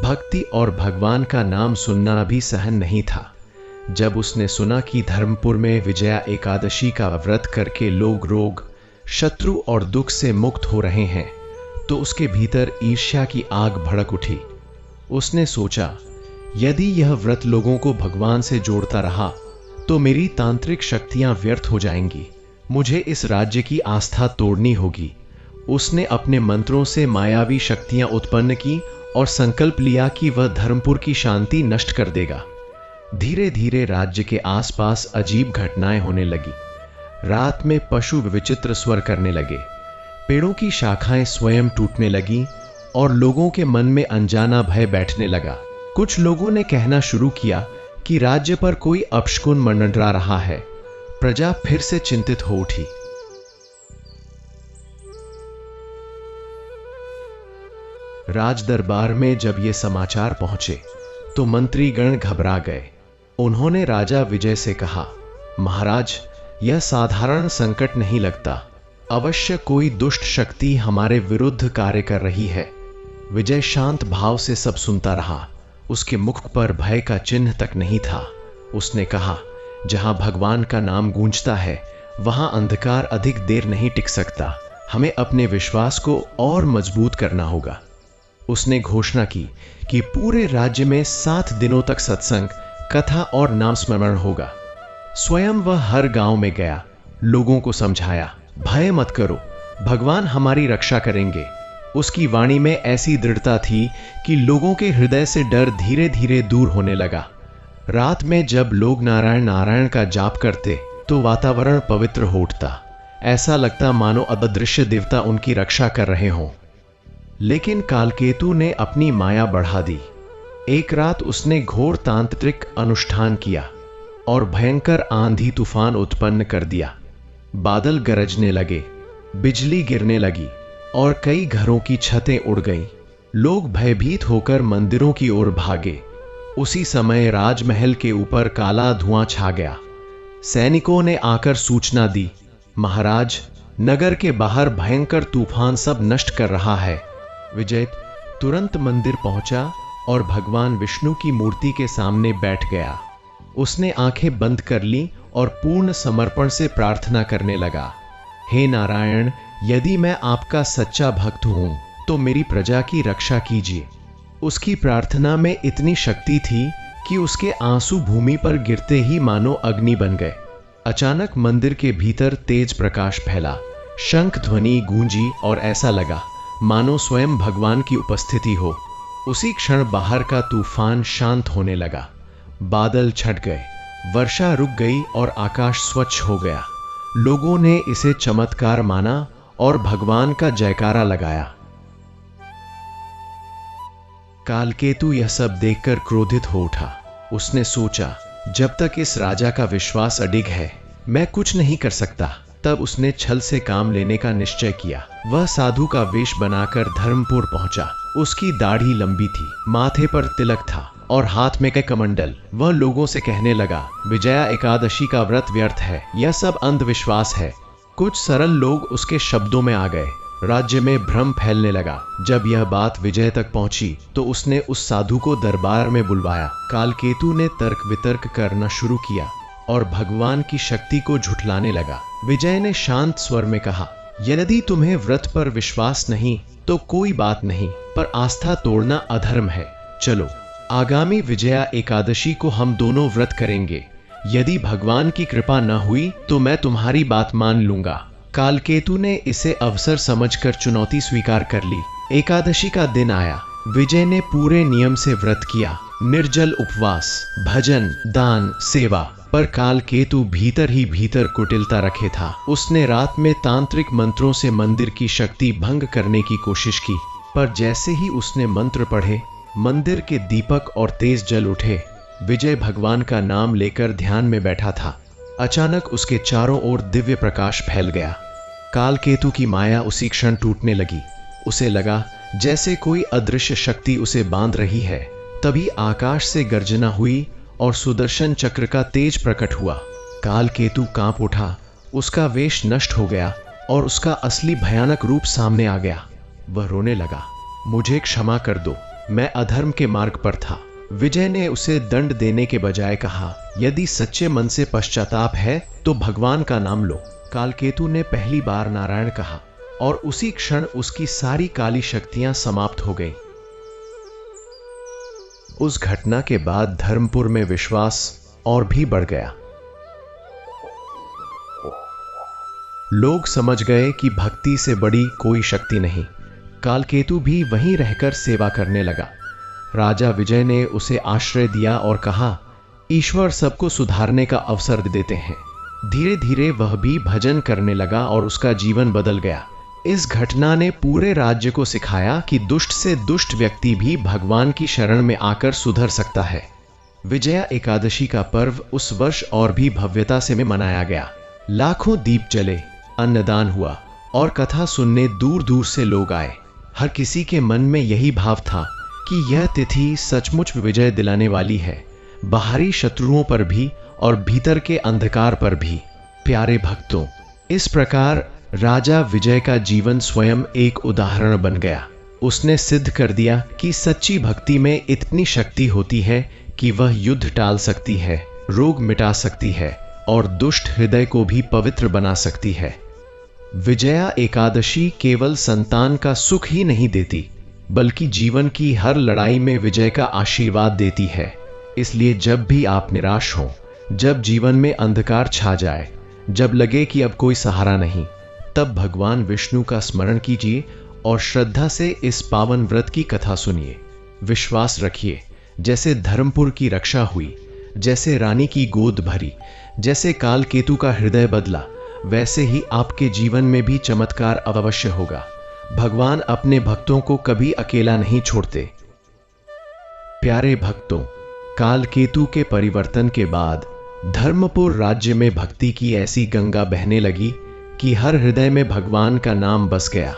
भक्ति और भगवान का नाम सुनना भी सहन नहीं था। जब उसने सुना कि धर्मपुर में विजया एकादशी का व्रत करके लोग रोग, शत्रु और दुख से मुक्त हो रहे हैं, तो उसके भीतर ईर्ष्या की आग भड़क उठी। उसने सोचा, यदि यह व्रत लोगों को भगवान से जोड़ता रहा तो मेरी तांत्रिक शक्तियां व्यर्थ हो जाएंगी। मुझे इस राज्य की आस्था तोड़नी होगी। उसने अपने मंत्रों से मायावी शक्तियां उत्पन्न की और संकल्प लिया कि वह धर्मपुर की शांति नष्ट कर देगा। धीरे धीरे राज्य के आसपास अजीब घटनाएं होने लगी। रात में पशु विचित्र स्वर करने लगे, पेड़ों की शाखाएं स्वयं टूटने लगी और लोगों के मन में अनजाना भय बैठने लगा। कुछ लोगों ने कहना शुरू किया कि राज्य पर कोई अपशकुन मंडरा रहा है। प्रजा फिर से चिंतित हो उठी। राज दरबार में जब ये समाचार पहुंचे तो मंत्रीगण घबरा गए। उन्होंने राजा विजय से कहा, महाराज, यह साधारण संकट नहीं लगता। अवश्य कोई दुष्ट शक्ति हमारे विरुद्ध कार्य कर रही है। विजय शांत भाव से सब सुनता रहा। उसके मुख पर भय का चिन्ह तक नहीं था। उसने कहा, जहां भगवान का नाम गूंजता है वहां अंधकार अधिक देर नहीं टिक सकता। हमें अपने विश्वास को और मजबूत करना होगा। उसने घोषणा की कि पूरे राज्य में 7 दिनों तक सत्संग, कथा और नाम स्मरण होगा। स्वयं वह हर गांव में गया, लोगों को समझाया, भय मत करो, भगवान हमारी रक्षा करेंगे। उसकी वाणी में ऐसी दृढ़ता थी कि लोगों के हृदय से डर धीरे धीरे दूर होने लगा। रात में जब लोग नारायण नारायण का जाप करते तो वातावरण पवित्र हो उठता। ऐसा लगता मानो अदृश्य देवता उनकी रक्षा कर रहे हों। लेकिन कालकेतु ने अपनी माया बढ़ा दी। एक रात उसने घोर तांत्रिक अनुष्ठान किया और भयंकर आंधी तूफान उत्पन्न कर दिया। बादल गरजने लगे, बिजली गिरने लगी और कई घरों की छतें उड़ गईं। लोग भयभीत होकर मंदिरों की ओर भागे। उसी समय राजमहल के ऊपर काला धुआं छा गया। सैनिकों ने आकर सूचना दी, महाराज, नगर के बाहर भयंकर तूफान सब नष्ट कर रहा है। विजय तुरंत मंदिर पहुंचा और भगवान विष्णु की मूर्ति के सामने बैठ गया। उसने आंखें बंद कर ली और पूर्ण समर्पण से प्रार्थना करने लगा, हे नारायण, यदि मैं आपका सच्चा भक्त हूं तो मेरी प्रजा की रक्षा कीजिए। उसकी प्रार्थना में इतनी शक्ति थी कि उसके आंसू भूमि पर गिरते ही मानो अग्नि बन गए। अचानक मंदिर के भीतर तेज प्रकाश फैला, शंख ध्वनि गूंजी और ऐसा लगा मानो स्वयं भगवान की उपस्थिति हो। उसी क्षण बाहर का तूफान शांत होने लगा। बादल छट गए, वर्षा रुक गई और आकाश स्वच्छ हो गया। लोगों ने इसे चमत्कार माना और भगवान का जयकारा लगाया। कालकेतु यह सब देखकर क्रोधित हो उठा। उसने सोचा, जब तक इस राजा का विश्वास अडिग है मैं कुछ नहीं कर सकता। तब उसने छल से काम लेने का निश्चय किया। वह साधु का वेश बनाकर धर्मपुर पहुंचा। उसकी दाढ़ी लंबी थी, माथे पर तिलक था और हाथ में कमंडल। वह लोगों से कहने लगा, विजया एकादशी का व्रत व्यर्थ है, यह सब अंधविश्वास है। कुछ सरल लोग उसके शब्दों में आ गए। राज्य में भ्रम फैलने लगा। जब यह बात विजय तक पहुंची तो उसने उस साधु को दरबार में बुलवाया। कालकेतु ने तर्क वितर्क करना शुरू किया और भगवान की शक्ति को झुठलाने लगा। विजय ने शांत स्वर में कहा, यदि तुम्हें व्रत पर विश्वास नहीं तो कोई बात नहीं, पर आस्था तोड़ना अधर्म है। चलो, आगामी विजया एकादशी को हम दोनों व्रत करेंगे। यदि भगवान की कृपा न हुई तो मैं तुम्हारी बात मान लूंगा। कालकेतु ने इसे अवसर समझकर चुनौती स्वीकार कर ली। एकादशी का दिन आया। विजय ने पूरे नियम से व्रत किया, निर्जल उपवास, भजन, दान, सेवा। पर कालकेतु भीतर ही भीतर कुटिलता रखे था। उसने रात में तांत्रिक मंत्रों से मंदिर की शक्ति भंग करने की कोशिश की, पर जैसे ही उसने मंत्र पढ़े मंदिर के दीपक और तेज जल उठे। विजय भगवान का नाम लेकर ध्यान में बैठा था। अचानक उसके चारों ओर दिव्य प्रकाश फैल गया। कालकेतु की माया उसी क्षण टूटने लगी। उसे लगा जैसे कोई अदृश्य शक्ति उसे बांध रही है। तभी आकाश से गर्जना हुई और सुदर्शन चक्र का तेज प्रकट हुआ। कालकेतु कांप उठा। उसका वेश नष्ट हो गया और उसका असली भयानक रूप सामने आ गया। वह रोने लगा, मुझे क्षमा कर दो, मैं अधर्म के मार्ग पर था। विजय ने उसे दंड देने के बजाय कहा, यदि सच्चे मन से पश्चाताप है तो भगवान का नाम लो। कालकेतु ने पहली बार नारायण कहा और उसी क्षण उसकी सारी काली शक्तियां समाप्त हो गईं। उस घटना के बाद धर्मपुर में विश्वास और भी बढ़ गया। लोग समझ गए कि भक्ति से बड़ी कोई शक्ति नहीं। कालकेतु भी वहीं रहकर सेवा करने लगा। राजा विजय ने उसे आश्रय दिया और कहा, ईश्वर सबको सुधारने का अवसर देते हैं। धीरे धीरे वह भी भजन करने लगा और उसका जीवन बदल गया। इस घटना ने पूरे राज्य को सिखाया कि दुष्ट से दुष्ट व्यक्ति भी भगवान की शरण में आकर सुधर सकता है। विजया एकादशी का पर्व उस वर्ष और भी भव्यता से में मनाया गया। लाखों दीप जले, अन्नदान हुआ और कथा सुनने दूर दूर से लोग आए। हर किसी के मन में यही भाव था कि यह तिथि सचमुच विजय दिलाने वाली है, बाहरी शत्रुओं पर भी और भीतर के अंधकार पर भी। प्यारे भक्तों, इस प्रकार राजा विजय का जीवन स्वयं एक उदाहरण बन गया। उसने सिद्ध कर दिया कि सच्ची भक्ति में इतनी शक्ति होती है कि वह युद्ध टाल सकती है, रोग मिटा सकती है और दुष्ट हृदय को भी पवित्र बना सकती है। विजया एकादशी केवल संतान का सुख ही नहीं देती, बल्कि जीवन की हर लड़ाई में विजय का आशीर्वाद देती है। इसलिए जब भी आप निराश हो, जब जीवन में अंधकार छा जाए, जब लगे कि अब कोई सहारा नहीं, तब भगवान विष्णु का स्मरण कीजिए और श्रद्धा से इस पावन व्रत की कथा सुनिए। विश्वास रखिए, जैसे धर्मपुर की रक्षा हुई, जैसे रानी की गोद भरी, जैसे काल केतु का हृदय बदला, वैसे ही आपके जीवन में भी चमत्कार अवश्य होगा। भगवान अपने भक्तों को कभी अकेला नहीं छोड़ते। प्यारे भक्तों, काल केतु के परिवर्तन के बाद धर्मपुर राज्य में भक्ति की ऐसी गंगा बहने लगी कि हर हृदय में भगवान का नाम बस गया।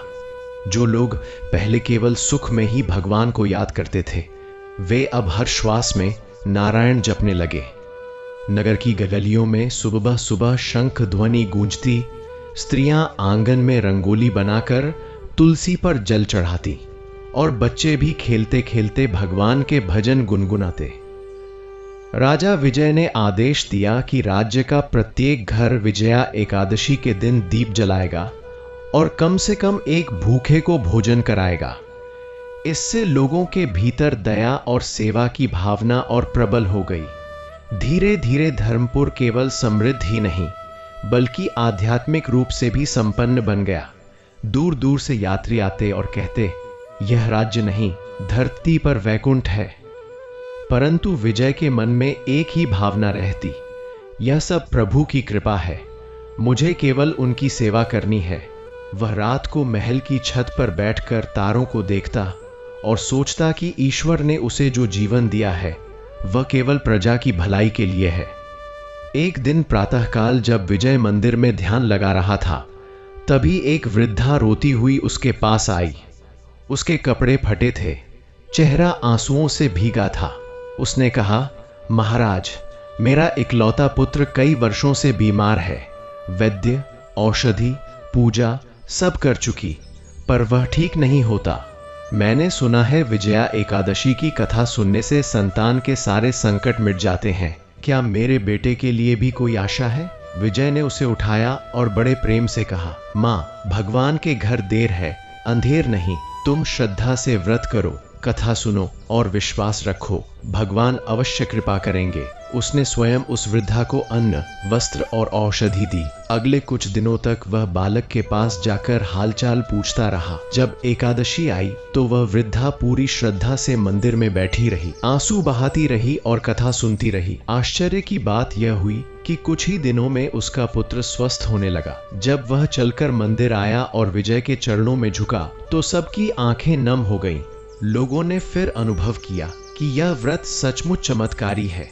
जो लोग पहले केवल सुख में ही भगवान को याद करते थे, वे अब हर श्वास में नारायण जपने लगे। नगर की गलियों में सुबह सुबह शंख ध्वनि गूंजती, स्त्रियां आंगन में रंगोली बनाकर तुलसी पर जल चढ़ाती और बच्चे भी खेलते खेलते भगवान के भजन गुनगुनाते। राजा विजय ने आदेश दिया कि राज्य का प्रत्येक घर विजया एकादशी के दिन दीप जलाएगा और कम से कम एक भूखे को भोजन कराएगा। इससे लोगों के भीतर दया और सेवा की भावना और प्रबल हो गई। धीरे धीरे धर्मपुर केवल समृद्ध ही नहीं, बल्कि आध्यात्मिक रूप से भी संपन्न बन गया। दूर दूर से यात्री आते और कहते, यह राज्य नहीं, धरती पर वैकुंठ है। परंतु विजय के मन में एक ही भावना रहती, यह सब प्रभु की कृपा है, मुझे केवल उनकी सेवा करनी है। वह रात को महल की छत पर बैठकर तारों को देखता और सोचता कि ईश्वर ने उसे जो जीवन दिया है, वह केवल प्रजा की भलाई के लिए है। एक दिन प्रातःकाल जब विजय मंदिर में ध्यान लगा रहा था, तभी एक वृद्धा रोती हुई उसके पास आई। उसके कपड़े फटे थे, चेहरा आंसुओं से भीगा था। उसने कहा, महाराज, मेरा इकलौता पुत्र कई वर्षों से बीमार है। वैद्य, औषधि, पूजा सब कर चुकी, पर वह ठीक नहीं होता। मैंने सुना है विजया एकादशी की कथा सुनने से संतान के सारे संकट मिट जाते हैं। क्या मेरे बेटे के लिए भी कोई आशा है? विजय ने उसे उठाया और बड़े प्रेम से कहा, माँ, भगवान के घर देर है, अंधेर नहीं। तुम श्रद्धा से व्रत करो, कथा सुनो और विश्वास रखो, भगवान अवश्य कृपा करेंगे। उसने स्वयं उस वृद्धा को अन्न, वस्त्र और औषधि दी। अगले कुछ दिनों तक वह बालक के पास जाकर हालचाल पूछता रहा। जब एकादशी आई तो वह वृद्धा पूरी श्रद्धा से मंदिर में बैठी रही, आंसू बहाती रही और कथा सुनती रही। आश्चर्य की बात यह हुई कि कुछ ही दिनों में उसका पुत्र स्वस्थ होने लगा। जब वह चलकर मंदिर आया और विजय के चरणों में झुका तो सबकी आंखें नम हो गईं। लोगों ने फिर अनुभव किया कि यह व्रत सचमुच चमत्कारी है।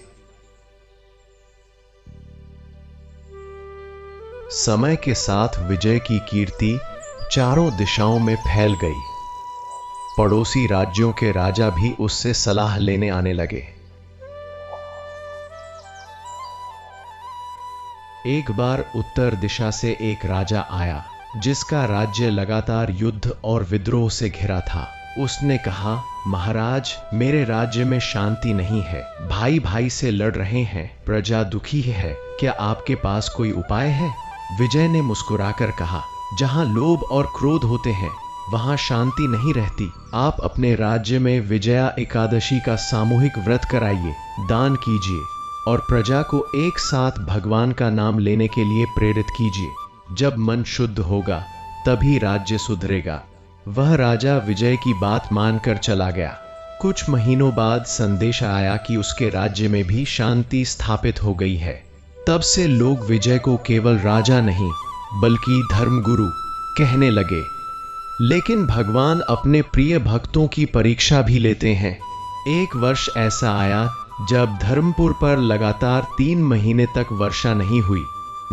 समय के साथ विजय की कीर्ति चारों दिशाओं में फैल गई। पड़ोसी राज्यों के राजा भी उससे सलाह लेने आने लगे। एक बार उत्तर दिशा से एक राजा आया, जिसका राज्य लगातार युद्ध और विद्रोह से घिरा था। उसने कहा, महाराज, मेरे राज्य में शांति नहीं है, भाई भाई से लड़ रहे हैं, प्रजा दुखी है, क्या आपके पास कोई उपाय है? विजय ने मुस्कुराकर कहा, जहां लोभ और क्रोध होते हैं वहां शांति नहीं रहती। आप अपने राज्य में विजया एकादशी का सामूहिक व्रत कराइए, दान कीजिए और प्रजा को एक साथ भगवान का नाम लेने के लिए प्रेरित कीजिए। जब मन शुद्ध होगा तभी राज्य सुधरेगा। वह राजा विजय की बात मानकर चला गया। कुछ महीनों बाद संदेश आया कि उसके राज्य में भी शांति स्थापित हो गई है। तब से लोग विजय को केवल राजा नहीं बल्कि धर्मगुरु कहने लगे। लेकिन भगवान अपने प्रिय भक्तों की परीक्षा भी लेते हैं। एक वर्ष ऐसा आया जब धर्मपुर पर लगातार 3 महीने तक वर्षा नहीं हुई।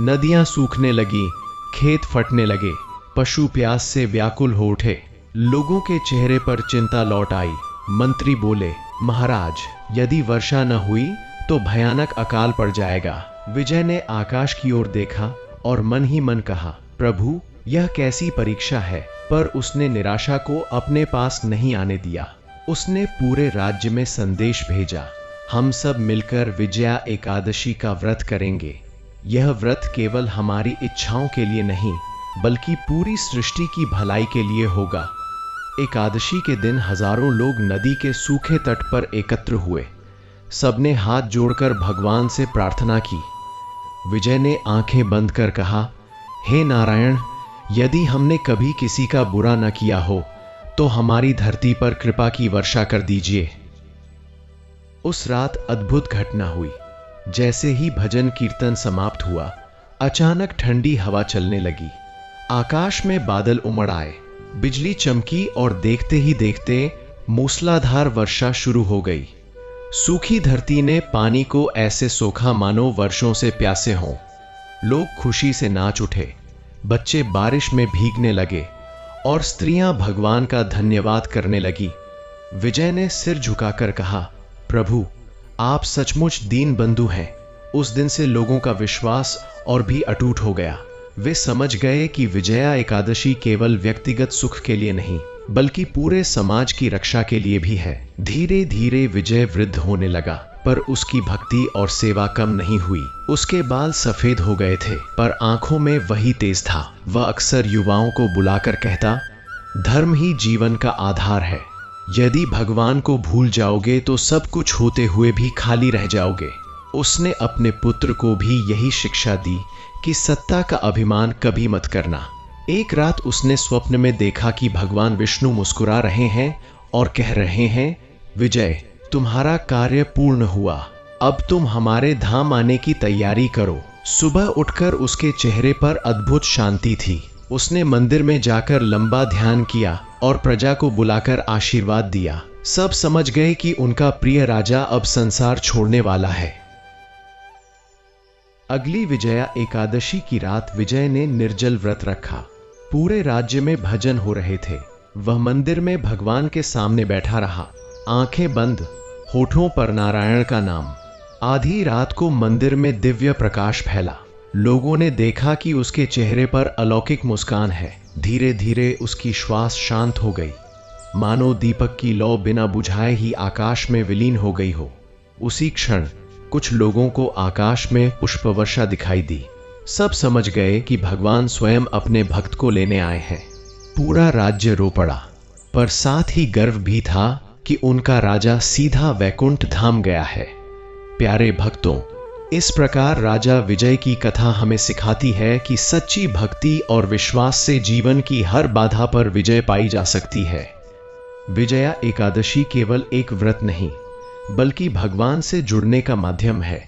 नदियां सूखने लगी, खेत फटने लगे, पशु प्यास से व्याकुल हो उठे। लोगों के चेहरे पर चिंता लौट आई। मंत्री बोले, महाराज, यदि वर्षा न हुई तो भयानक अकाल पड़ जाएगा। विजय ने आकाश की ओर देखा और मन ही मन कहा, प्रभु, यह कैसी परीक्षा है। पर उसने निराशा को अपने पास नहीं आने दिया। उसने पूरे राज्य में संदेश भेजा, हम सब मिलकर विजया एकादशी का व्रत करेंगे। यह व्रत केवल हमारी इच्छाओं के लिए नहीं, बल्कि पूरी सृष्टि की भलाई के लिए होगा। एकादशी के दिन हजारों लोग नदी के सूखे तट पर एकत्र हुए। सबने हाथ जोड़कर भगवान से प्रार्थना की। विजय ने आंखें बंद कर कहा, हे नारायण, यदि हमने कभी किसी का बुरा न किया हो तो हमारी धरती पर कृपा की वर्षा कर दीजिए। उस रात अद्भुत घटना हुई। जैसे ही भजन कीर्तन समाप्त हुआ, अचानक ठंडी हवा चलने लगी। आकाश में बादल उमड़ आए, बिजली चमकी और देखते ही देखते मूसलाधार वर्षा शुरू हो गई। सूखी धरती ने पानी को ऐसे सोखा मानो वर्षों से प्यासे हों। लोग खुशी से नाच उठे, बच्चे बारिश में भीगने लगे और स्त्रियां भगवान का धन्यवाद करने लगी। विजय ने सिर झुकाकर कहा, प्रभु, आप सचमुच दीन बंधु हैं। उस दिन से लोगों का विश्वास और भी अटूट हो गया। वे समझ गए कि विजया एकादशी केवल व्यक्तिगत सुख के लिए नहीं, बल्कि पूरे समाज की रक्षा के लिए भी है। धीरे धीरे विजय वृद्ध होने लगा, पर उसकी भक्ति और सेवा कम नहीं हुई। उसके बाल सफेद हो गए थे, पर आंखों में वही तेज था। वह अक्सर युवाओं को बुलाकर कहता, धर्म ही जीवन का आधार है। यदि भगवान को भूल जाओगे तो सब कुछ होते हुए भी खाली रह जाओगे। उसने अपने पुत्र को भी यही शिक्षा दी कि सत्ता का अभिमान कभी मत करना। एक रात उसने स्वप्न में देखा कि भगवान विष्णु मुस्कुरा रहे हैं और कह रहे हैं, विजय, तुम्हारा कार्य पूर्ण हुआ, अब तुम हमारे धाम आने की तैयारी करो। सुबह उठकर उसके चेहरे पर अद्भुत शांति थी। उसने मंदिर में जाकर लंबा ध्यान किया और प्रजा को बुलाकर आशीर्वाद दिया। सब समझ गए कि उनका प्रिय राजा अब संसार छोड़ने वाला है। अगली विजया एकादशी की रात विजय ने निर्जल व्रत रखा। पूरे राज्य में भजन हो रहे थे। वह मंदिर में भगवान के सामने बैठा रहा, आंखें बंद, होठों पर नारायण का नाम। आधी रात को मंदिर में दिव्य प्रकाश फैला। लोगों ने देखा कि उसके चेहरे पर अलौकिक मुस्कान है। धीरे धीरे उसकी श्वास शांत हो गई, मानो दीपक की लौ बिना बुझाए ही आकाश में विलीन हो गई हो। उसी क्षण कुछ लोगों को आकाश में पुष्पवर्षा दिखाई दी। सब समझ गए कि भगवान स्वयं अपने भक्त को लेने आए हैं। पूरा राज्य रो पड़ा, पर साथ ही गर्व भी था कि उनका राजा सीधा वैकुंठ धाम गया है। प्यारे भक्तों, इस प्रकार राजा विजय की कथा हमें सिखाती है कि सच्ची भक्ति और विश्वास से जीवन की हर बाधा पर विजय पाई जा सकती है। विजया एकादशी केवल एक व्रत नहीं, बल्कि भगवान से जुड़ने का माध्यम है।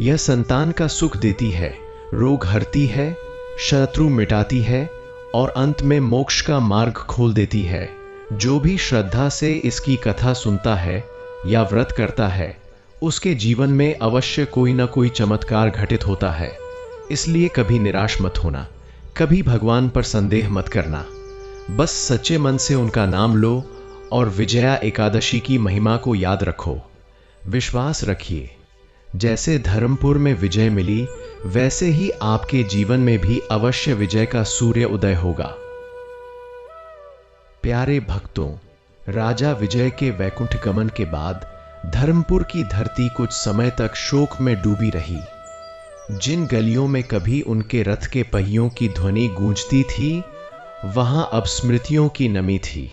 यह संतान का सुख देती है, रोग हरती है, शत्रु मिटाती है और अंत में मोक्ष का मार्ग खोल देती है। जो भी श्रद्धा से इसकी कथा सुनता है या व्रत करता है, उसके जीवन में अवश्य कोई ना कोई चमत्कार घटित होता है। इसलिए कभी निराश मत होना, कभी भगवान पर संदेह मत करना। बस सच्चे मन से उनका नाम लो और विजया एकादशी की महिमा को याद रखो। विश्वास रखिए, जैसे धर्मपुर में विजय मिली, वैसे ही आपके जीवन में भी अवश्य विजय का सूर्य उदय होगा। प्यारे भक्तों, राजा विजय के वैकुंठ गमन के बाद धर्मपुर की धरती कुछ समय तक शोक में डूबी रही। जिन गलियों में कभी उनके रथ के पहियों की ध्वनि गूंजती थी, वहां अब स्मृतियों की नमी थी।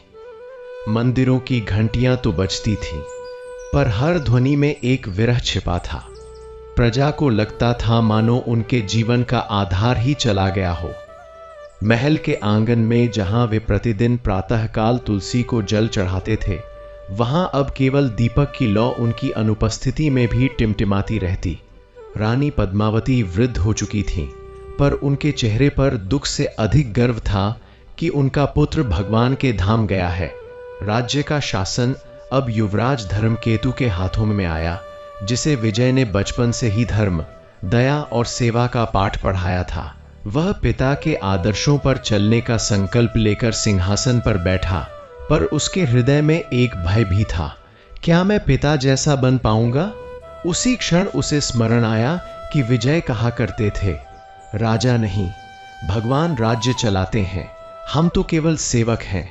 मंदिरों की घंटियां तो बजती थीं, पर हर ध्वनि में एक विरह छिपा था। प्रजा को लगता था मानो उनके जीवन का आधार ही चला गया हो। महल के आंगन में जहां वे प्रतिदिन प्रातःकाल तुलसी को जल चढ़ाते थे, वहां अब केवल दीपक की लौ उनकी अनुपस्थिति में भी टिमटिमाती रहती। रानी पद्मावती वृद्ध हो चुकी थीं, पर उनके चेहरे पर दुख से अधिक गर्व था कि उनका पुत्र भगवान के धाम गया है। राज्य का शासन अब युवराज धर्मकेतु के हाथों में आया, जिसे विजय ने बचपन से ही धर्म, दया और सेवा का पाठ पढ़ाया था। वह पिता के आदर्शों पर चलने का संकल्प लेकर सिंहासन पर बैठा, पर उसके हृदय में एक भय भी था। क्या मैं पिता जैसा बन पाऊंगा? उसी क्षण उसे स्मरण आया कि विजय कहा करते थे, राजा नहीं, भगवान राज्य चलाते हैं, हम तो केवल सेवक हैं।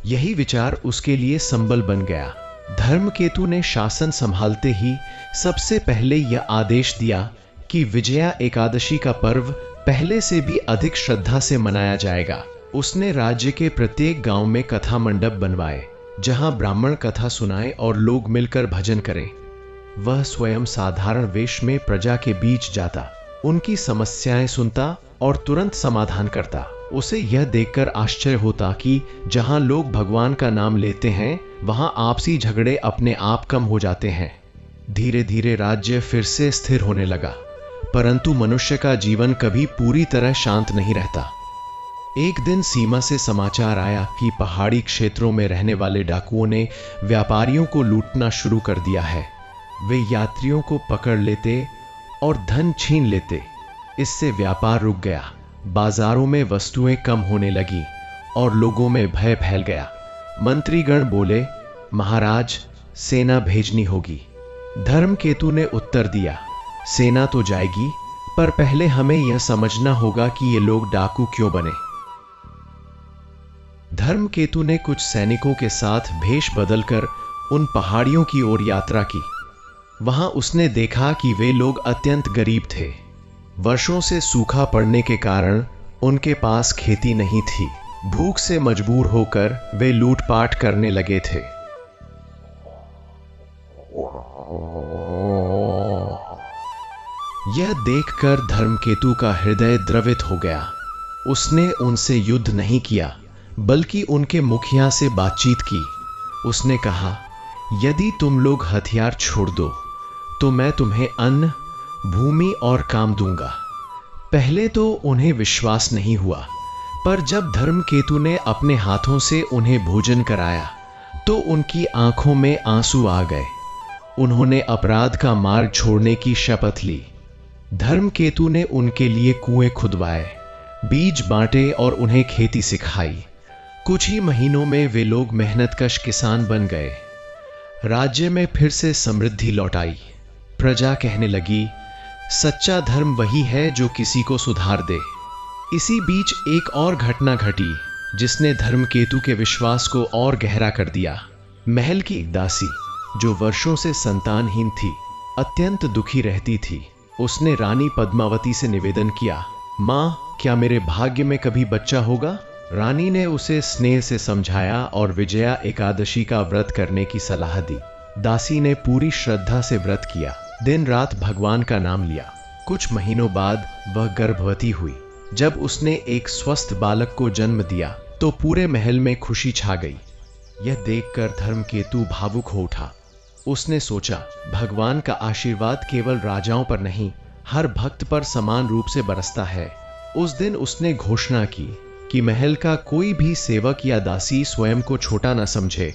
यही विचार उसके लिए संबल बन गया। धर्मकेतु ने शासन संभालते ही सबसे पहले यह आदेश दिया कि विजया एकादशी का पर्व पहले से भी अधिक श्रद्धा से मनाया जाएगा। उसने राज्य के प्रत्येक गांव में कथा मंडप बनवाए, जहां ब्राह्मण कथा सुनाए और लोग मिलकर भजन करें। वह स्वयं साधारण वेश में प्रजा के बीच जाता, उनकी समस्याएं सुनता और तुरंत समाधान करता। उसे यह देखकर आश्चर्य होता कि जहां लोग भगवान का नाम लेते हैं, वहां आपसी झगड़े अपने आप कम हो जाते हैं। धीरे धीरे राज्य फिर से स्थिर होने लगा, परंतु मनुष्य का जीवन कभी पूरी तरह शांत नहीं रहता। एक दिन सीमा से समाचार आया कि पहाड़ी क्षेत्रों में रहने वाले डाकुओं ने व्यापारियों को लूटना शुरू कर दिया है। वे यात्रियों को पकड़ लेते और धन छीन लेते। इससे व्यापार रुक गया, बाजारों में वस्तुएं कम होने लगी और लोगों में भय फैल गया। मंत्रीगण बोले, महाराज, सेना भेजनी होगी। धर्मकेतु ने उत्तर दिया, सेना तो जाएगी, पर पहले हमें यह समझना होगा कि ये लोग डाकू क्यों बने। धर्मकेतु ने कुछ सैनिकों के साथ भेष बदलकर उन पहाड़ियों की ओर यात्रा की। वहां उसने देखा कि वे लोग अत्यंत गरीब थे। वर्षों से सूखा पड़ने के कारण उनके पास खेती नहीं थी। भूख से मजबूर होकर वे लूटपाट करने लगे थे। यह देखकर धर्मकेतु का हृदय द्रवित हो गया। उसने उनसे युद्ध नहीं किया, बल्कि उनके मुखिया से बातचीत की। उसने कहा, यदि तुम लोग हथियार छोड़ दो तो मैं तुम्हें अन्न, भूमि और काम दूंगा। पहले तो उन्हें विश्वास नहीं हुआ, पर जब धर्मकेतु ने अपने हाथों से उन्हें भोजन कराया तो उनकी आंखों में आंसू आ गए। उन्होंने अपराध का मार्ग छोड़ने की शपथ ली। धर्मकेतु ने उनके लिए कुएं खुदवाए, बीज बांटे और उन्हें खेती सिखाई। कुछ ही महीनों में वे लोग मेहनतकश किसान बन गए। राज्य में फिर से समृद्धि लौट आई। प्रजा कहने लगी, सच्चा धर्म वही है जो किसी को सुधार दे। इसी बीच एक और घटना घटी जिसने धर्मकेतु के विश्वास को और गहरा कर दिया। महल की एक दासी, जो वर्षों से संतानहीन थी, अत्यंत दुखी रहती थी। उसने रानी पद्मावती से निवेदन किया, माँ, क्या मेरे भाग्य में कभी बच्चा होगा? रानी ने उसे स्नेह से समझाया और विजया एकादशी का व्रत करने की सलाह दी। दासी ने पूरी श्रद्धा से व्रत किया, दिन रात भगवान का नाम लिया। कुछ महीनों बाद वह गर्भवती हुई। जब उसने एक स्वस्थ बालक को जन्म दिया तो पूरे महल में खुशी छा गई। यह देखकर धर्मकेतु भावुक हो उठा। उसने सोचा, भगवान का आशीर्वाद केवल राजाओं पर नहीं, हर भक्त पर समान रूप से बरसता है। उस दिन उसने घोषणा की कि महल का कोई भी सेवक या दासी स्वयं को छोटा न समझे,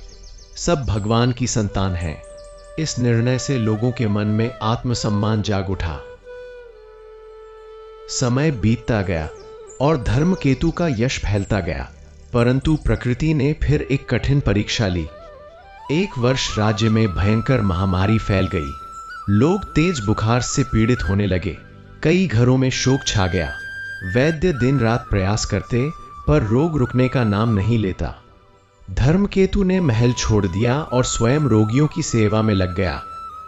सब भगवान की संतान हैं। इस निर्णय से लोगों के मन में आत्मसम्मान जाग उठा। समय बीतता गया और धर्मकेतु का यश फैलता गया, परंतु प्रकृति ने फिर एक कठिन परीक्षा ली। एक वर्ष राज्य में भयंकर महामारी फैल गई। लोग तेज बुखार से पीड़ित होने लगे। कई घरों में शोक छा गया। वैद्य दिन रात प्रयास करते, पर रोग रुकने का नाम नहीं लेता। धर्मकेतु ने महल छोड़ दिया और स्वयं रोगियों की सेवा में लग गया।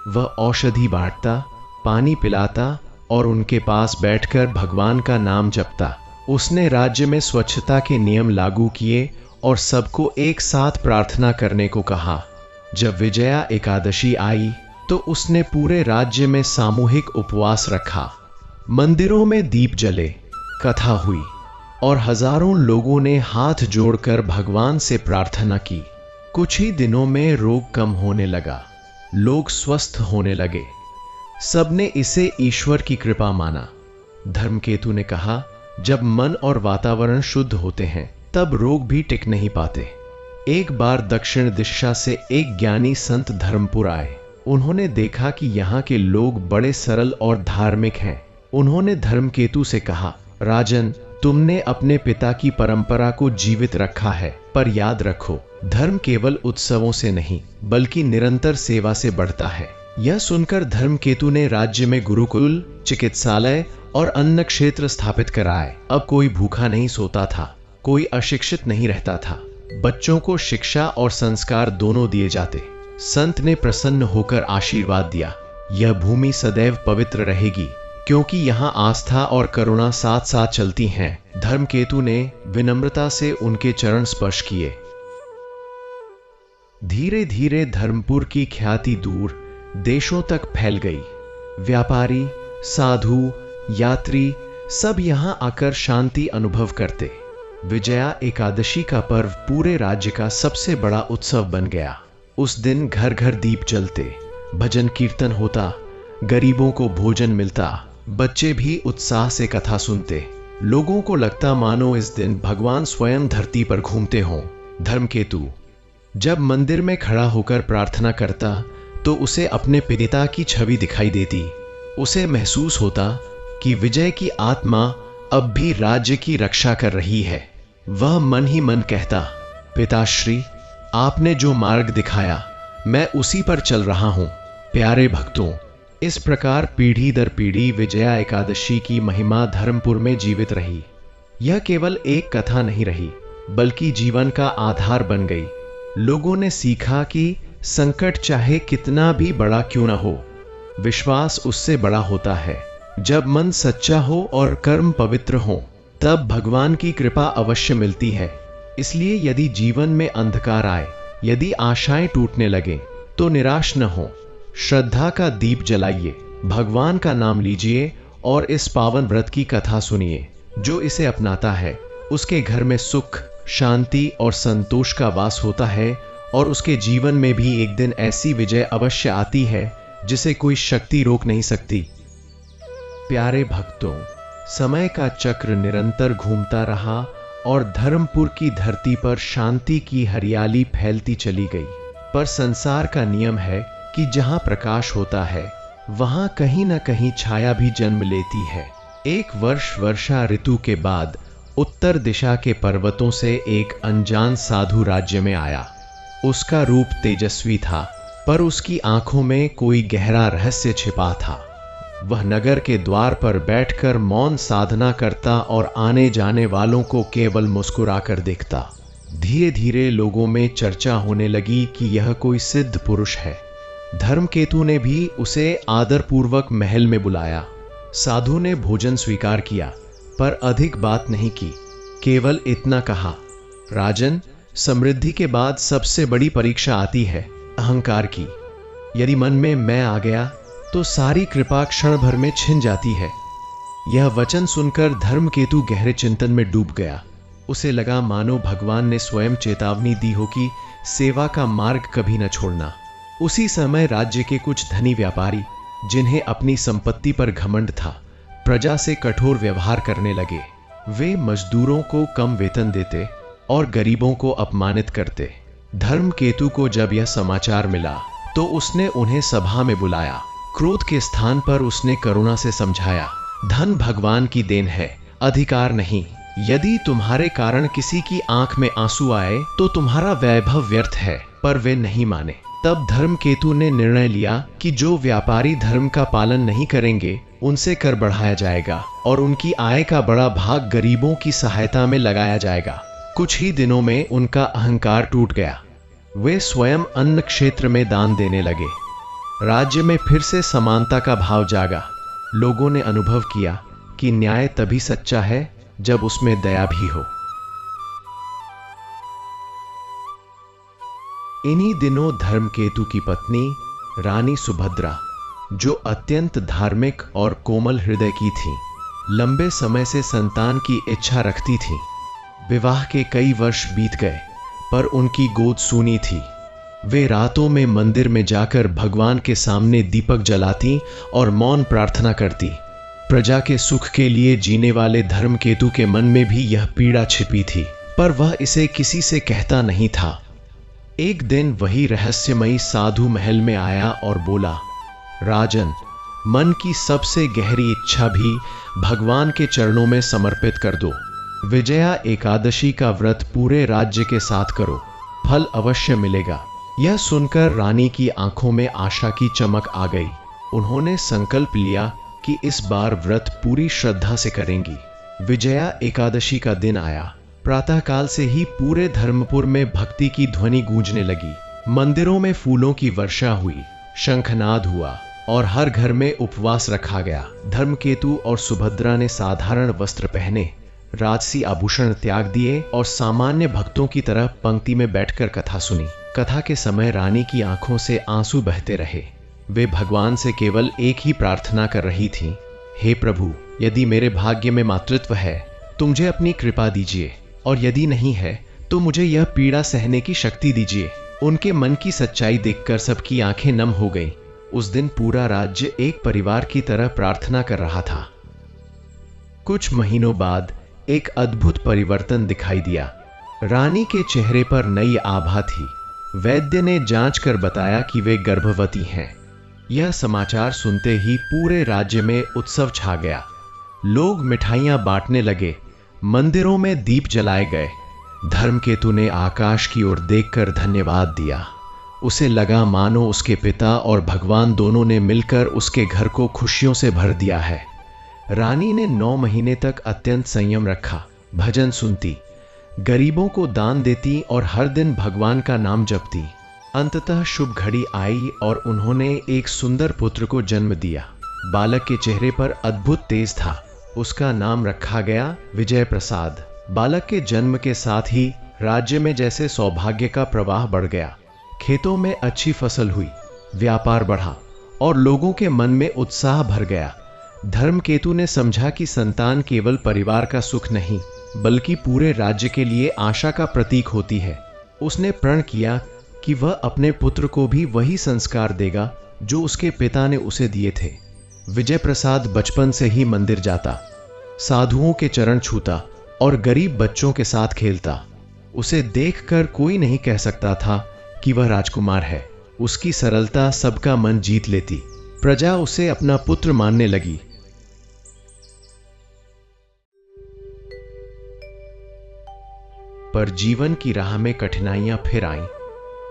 वह औषधि बांटता, पानी पिलाता और उनके पास बैठकर भगवान का नाम जपता। उसने राज्य में स्वच्छता के नियम लागू किए और सबको एक साथ प्रार्थना करने को कहा। जब विजया एकादशी आई तो उसने पूरे राज्य में सामूहिक उपवास रखा। मंदिरों में दीप जले, कथा हुई और हजारों लोगों ने हाथ जोड़कर भगवान से प्रार्थना की। कुछ ही दिनों में रोग कम होने लगा, लोग स्वस्थ होने लगे। सबने इसे ईश्वर की कृपा माना। धर्मकेतु ने कहा, जब मन और वातावरण शुद्ध होते हैं तब रोग भी टिक नहीं पाते। एक बार दक्षिण दिशा से एक ज्ञानी संत धर्मपुर आए। उन्होंने देखा कि यहाँ के लोग बड़े सरल और धार्मिक हैं। उन्होंने धर्मकेतु से कहा, राजन, तुमने अपने पिता की परंपरा को जीवित रखा है, पर याद रखो, धर्म केवल उत्सवों से नहीं बल्कि निरंतर सेवा से बढ़ता है। यह सुनकर धर्मकेतु ने राज्य में गुरुकुल, चिकित्सालय और अन्न क्षेत्र स्थापित कराए। अब कोई भूखा नहीं सोता था, कोई अशिक्षित नहीं रहता था। बच्चों को शिक्षा और संस्कार दोनों दिए जाते। संत ने प्रसन्न होकर आशीर्वाद दिया, यह भूमि सदैव पवित्र रहेगी, क्योंकि यहाँ आस्था और करुणा साथ साथ चलती हैं। धर्मकेतु ने विनम्रता से उनके चरण स्पर्श किए। धीरे धीरे धर्मपुर की ख्याति दूर देशों तक फैल गई। व्यापारी, साधु, यात्री सब यहाँ आकर शांति अनुभव करते। विजया एकादशी का पर्व पूरे राज्य का सबसे बड़ा उत्सव बन गया। उस दिन घर घर दीप जलते, भजन कीर्तन होता, गरीबों को भोजन मिलता, बच्चे भी उत्साह से कथा सुनते। लोगों को लगता मानो इस दिन भगवान स्वयं धरती पर घूमते हों। धर्मकेतु जब मंदिर में खड़ा होकर प्रार्थना करता तो उसे अपने पिता की छवि दिखाई देती। उसे महसूस होता कि विजय की आत्मा अब भी राज्य की रक्षा कर रही है। वह मन ही मन कहता, पिताश्री, आपने जो मार्ग दिखाया मैं उसी पर चल रहा हूं। प्यारे भक्तों, इस प्रकार पीढ़ी दर पीढ़ी विजया एकादशी की महिमा धर्मपुर में जीवित रही। यह केवल एक कथा नहीं रही बल्कि जीवन का आधार बन गई। लोगों ने सीखा कि संकट चाहे कितना भी बड़ा क्यों न हो, विश्वास उससे बड़ा होता है। जब मन सच्चा हो और कर्म पवित्र हो, तब भगवान की कृपा अवश्य मिलती है। इसलिए यदि जीवन में अंधकार आए, यदि आशाएं टूटने लगे, तो निराश न हो। श्रद्धा का दीप जलाइए, भगवान का नाम लीजिए और इस पावन व्रत की कथा सुनिए। जो इसे अपनाता है उसके घर में सुख, शांति और संतोष का वास होता है और उसके जीवन में भी एक दिन ऐसी विजय अवश्य आती है जिसे कोई शक्ति रोक नहीं सकती। प्यारे भक्तों, समय का चक्र निरंतर घूमता रहा और धर्मपुर की धरती पर शांति की हरियाली फैलती चली गई। पर संसार का नियम है कि जहां प्रकाश होता है वहां कहीं न कहीं छाया भी जन्म लेती है। एक वर्ष वर्षा ऋतु के बाद उत्तर दिशा के पर्वतों से एक अनजान साधु राज्य में आया। उसका रूप तेजस्वी था, पर उसकी आंखों में कोई गहरा रहस्य छिपा था। वह नगर के द्वार पर बैठकर मौन साधना करता और आने जाने वालों को केवल मुस्कुराकर देखता। धीरे धीरे लोगों में चर्चा होने लगी कि यह कोई सिद्ध पुरुष है। धर्मकेतु ने भी उसे आदरपूर्वक महल में बुलाया। साधु ने भोजन स्वीकार किया, पर अधिक बात नहीं की। केवल इतना कहा, राजन, समृद्धि के बाद सबसे बड़ी परीक्षा आती है अहंकार की। यदि मन में मैं आ गया तो सारी कृपा क्षण भर में छिन जाती है। यह वचन सुनकर धर्मकेतु गहरे चिंतन में डूब गया। उसे लगा मानो भगवान ने स्वयं चेतावनी दी हो कि सेवा का मार्ग कभी न छोड़ना। उसी समय राज्य के कुछ धनी व्यापारी, जिन्हें अपनी संपत्ति पर घमंड था, प्रजा से कठोर व्यवहार करने लगे। वे मजदूरों को कम वेतन देते और गरीबों को अपमानित करते। धर्मकेतु को जब यह समाचार मिला तो उसने उन्हें सभा में बुलाया। क्रोध के स्थान पर उसने करुणा से समझाया, धन भगवान की देन है, अधिकार नहीं। यदि तुम्हारे कारण किसी की आंख में आंसू आए तो तुम्हारा वैभव व्यर्थ है। पर वे नहीं माने। तब धर्मकेतु ने निर्णय लिया कि जो व्यापारी धर्म का पालन नहीं करेंगे उनसे कर बढ़ाया जाएगा और उनकी आय का बड़ा भाग गरीबों की सहायता में लगाया जाएगा। कुछ ही दिनों में उनका अहंकार टूट गया। वे स्वयं अन्न क्षेत्र में दान देने लगे। राज्य में फिर से समानता का भाव जागा। लोगों ने अनुभव किया कि न्याय तभी सच्चा है जब उसमें दया भी हो। इन्हीं दिनों धर्मकेतु की पत्नी रानी सुभद्रा, जो अत्यंत धार्मिक और कोमल हृदय की थी, लंबे समय से संतान की इच्छा रखती थी। विवाह के कई वर्ष बीत गए, पर उनकी गोद सूनी थी। वे रातों में मंदिर में जाकर भगवान के सामने दीपक जलाती और मौन प्रार्थना करती। प्रजा के सुख के लिए जीने वाले धर्मकेतु के मन में भी यह पीड़ा छिपी थी। पर वह इसे किसी से कहता नहीं था। एक दिन वही रहस्यमयी साधु महल में आया और बोला, राजन, मन की सबसे गहरी इच्छा भी भगवान के चरणों में समर्पित कर दो। विजया एकादशी का व्रत पूरे राज्य के साथ करो, फल अवश्य मिलेगा। यह सुनकर रानी की आंखों में आशा की चमक आ गई। उन्होंने संकल्प लिया कि इस बार व्रत पूरी श्रद्धा से करेंगी। विजया एकादशी का दिन आया। प्रातःकाल से ही पूरे धर्मपुर में भक्ति की ध्वनि गूंजने लगी। मंदिरों में फूलों की वर्षा हुई, शंखनाद हुआ और हर घर में उपवास रखा गया। धर्मकेतु और सुभद्रा ने साधारण वस्त्र पहने, राजसी आभूषण त्याग दिए और सामान्य भक्तों की तरह पंक्ति में बैठकर कथा सुनी। कथा के समय रानी की आंखों से आंसू बहते रहे। वे भगवान से केवल एक ही प्रार्थना कर रही थीं, हे प्रभु, यदि मेरे भाग्य में मातृत्व है तो मुझे अपनी कृपा दीजिए, और यदि नहीं है तो मुझे यह पीड़ा सहने की शक्ति दीजिए। उनके मन की सच्चाई देखकर सबकी आंखें नम हो गईं। उस दिन पूरा राज्य एक परिवार की तरह प्रार्थना कर रहा था। कुछ महीनों बाद एक अद्भुत परिवर्तन दिखाई दिया। रानी के चेहरे पर नई आभा थी। वैद्य ने जांच कर बताया कि वे गर्भवती हैं। यह समाचार सुनते ही पूरे राज्य में उत्सव छा गया। लोग मिठाइयां बांटने लगे, मंदिरों में दीप जलाए गए। धर्मकेतु ने आकाश की ओर देखकर धन्यवाद दिया। उसे लगा मानो उसके पिता और भगवान दोनों ने मिलकर उसके घर को खुशियों से भर दिया है। रानी ने 9 महीने तक अत्यंत संयम रखा, भजन सुनती, गरीबों को दान देती और हर दिन भगवान का नाम जपती। अंततः शुभ घड़ी आई और उन्होंने एक सुंदर पुत्र को जन्म दिया। बालक के चेहरे पर अद्भुत तेज था। उसका नाम रखा गया विजय प्रसाद। बालक के जन्म के साथ ही राज्य में जैसे सौभाग्य का प्रवाह बढ़ गया। खेतों में अच्छी फसल हुई, व्यापार बढ़ा और लोगों के मन में उत्साह भर गया। धर्मकेतु ने समझा कि संतान केवल परिवार का सुख नहीं, बल्कि पूरे राज्य के लिए आशा का प्रतीक होती है। उसने प्रण किया कि वह अपने पुत्र को भी वही संस्कार देगा जो उसके पिता ने उसे दिए थे। विजय प्रसाद बचपन से ही मंदिर जाता, साधुओं के चरण छूता और गरीब बच्चों के साथ खेलता। उसे देखकर कोई नहीं कह सकता था कि वह राजकुमार है। उसकी सरलता सबका मन जीत लेती। प्रजा उसे अपना पुत्र मानने लगी। पर जीवन की राह में कठिनाइयां फिर आईं।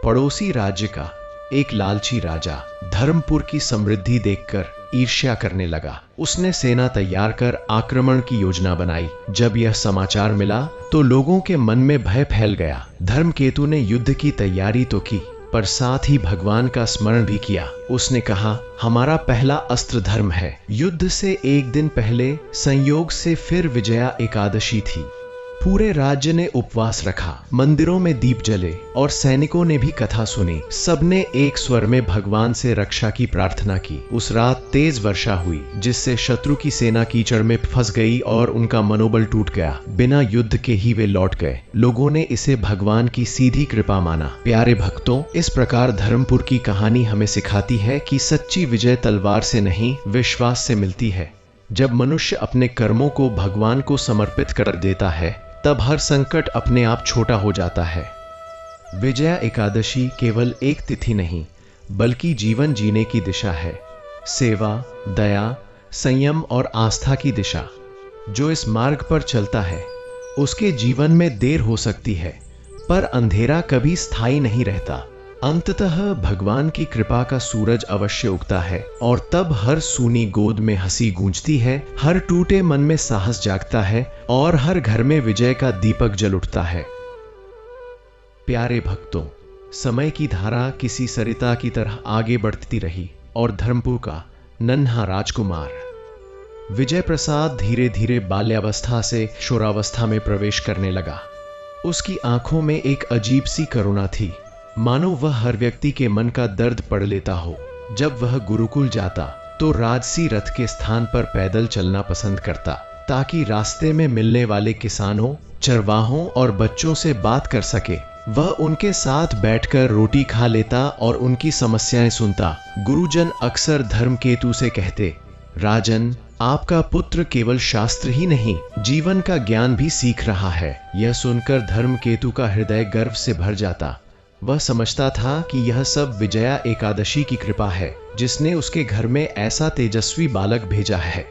पड़ोसी राज्य का एक लालची राजा धर्मपुर की समृद्धि देखकर ईर्ष्या करने लगा। उसने सेना तैयार कर आक्रमण की योजना बनाई। जब यह समाचार मिला तो लोगों के मन में भय फैल गया। धर्मकेतु ने युद्ध की तैयारी तो की, पर साथ ही भगवान का स्मरण भी किया। उसने कहा, हमारा पहला अस्त्र धर्म है। युद्ध से एक दिन पहले संयोग से फिर विजया एकादशी थी। पूरे राज्य ने उपवास रखा, मंदिरों में दीप जले और सैनिकों ने भी कथा सुनी। सबने एक स्वर में भगवान से रक्षा की प्रार्थना की। उस रात तेज वर्षा हुई, जिससे शत्रु की सेना कीचड़ में फंस गई और उनका मनोबल टूट गया। बिना युद्ध के ही वे लौट गए। लोगों ने इसे भगवान की सीधी कृपा माना। प्यारे भक्तों, इस प्रकार धर्मपुर की कहानी हमें सिखाती है कि सच्ची विजय तलवार से नहीं, विश्वास से मिलती है। जब मनुष्य अपने कर्मों को भगवान को समर्पित कर देता है, तब हर संकट अपने आप छोटा हो जाता है। विजया एकादशी केवल एक तिथि नहीं, बल्कि जीवन जीने की दिशा है। सेवा, दया, संयम और आस्था की दिशा। जो इस मार्ग पर चलता है, उसके जीवन में देर हो सकती है, पर अंधेरा कभी स्थायी नहीं रहता। अंततः भगवान की कृपा का सूरज अवश्य उगता है और तब हर सूनी गोद में हंसी गूंजती है, हर टूटे मन में साहस जागता है और हर घर में विजय का दीपक जल उठता है। प्यारे भक्तों, समय की धारा किसी सरिता की तरह आगे बढ़ती रही और धर्मपुर का नन्हा राजकुमार विजय प्रसाद धीरे धीरे बाल्यावस्था से शोरावस्था में प्रवेश करने लगा। उसकी आंखों में एक अजीब सी करुणा थी, मानो वह हर व्यक्ति के मन का दर्द पढ़ लेता हो। जब वह गुरुकुल जाता तो राजसी रथ के स्थान पर पैदल चलना पसंद करता, ताकि रास्ते में मिलने वाले किसानों, चरवाहों और बच्चों से बात कर सके। वह उनके साथ बैठकर रोटी खा लेता और उनकी समस्याएं सुनता। गुरुजन अक्सर धर्मकेतु से कहते, राजन, आपका पुत्र केवल शास्त्र ही नहीं, जीवन का ज्ञान भी सीख रहा है। यह सुनकर धर्मकेतु का हृदय गर्व से भर जाता। वह समझता था कि यह सब विजया एकादशी की कृपा है, जिसने उसके घर में ऐसा तेजस्वी बालक भेजा है।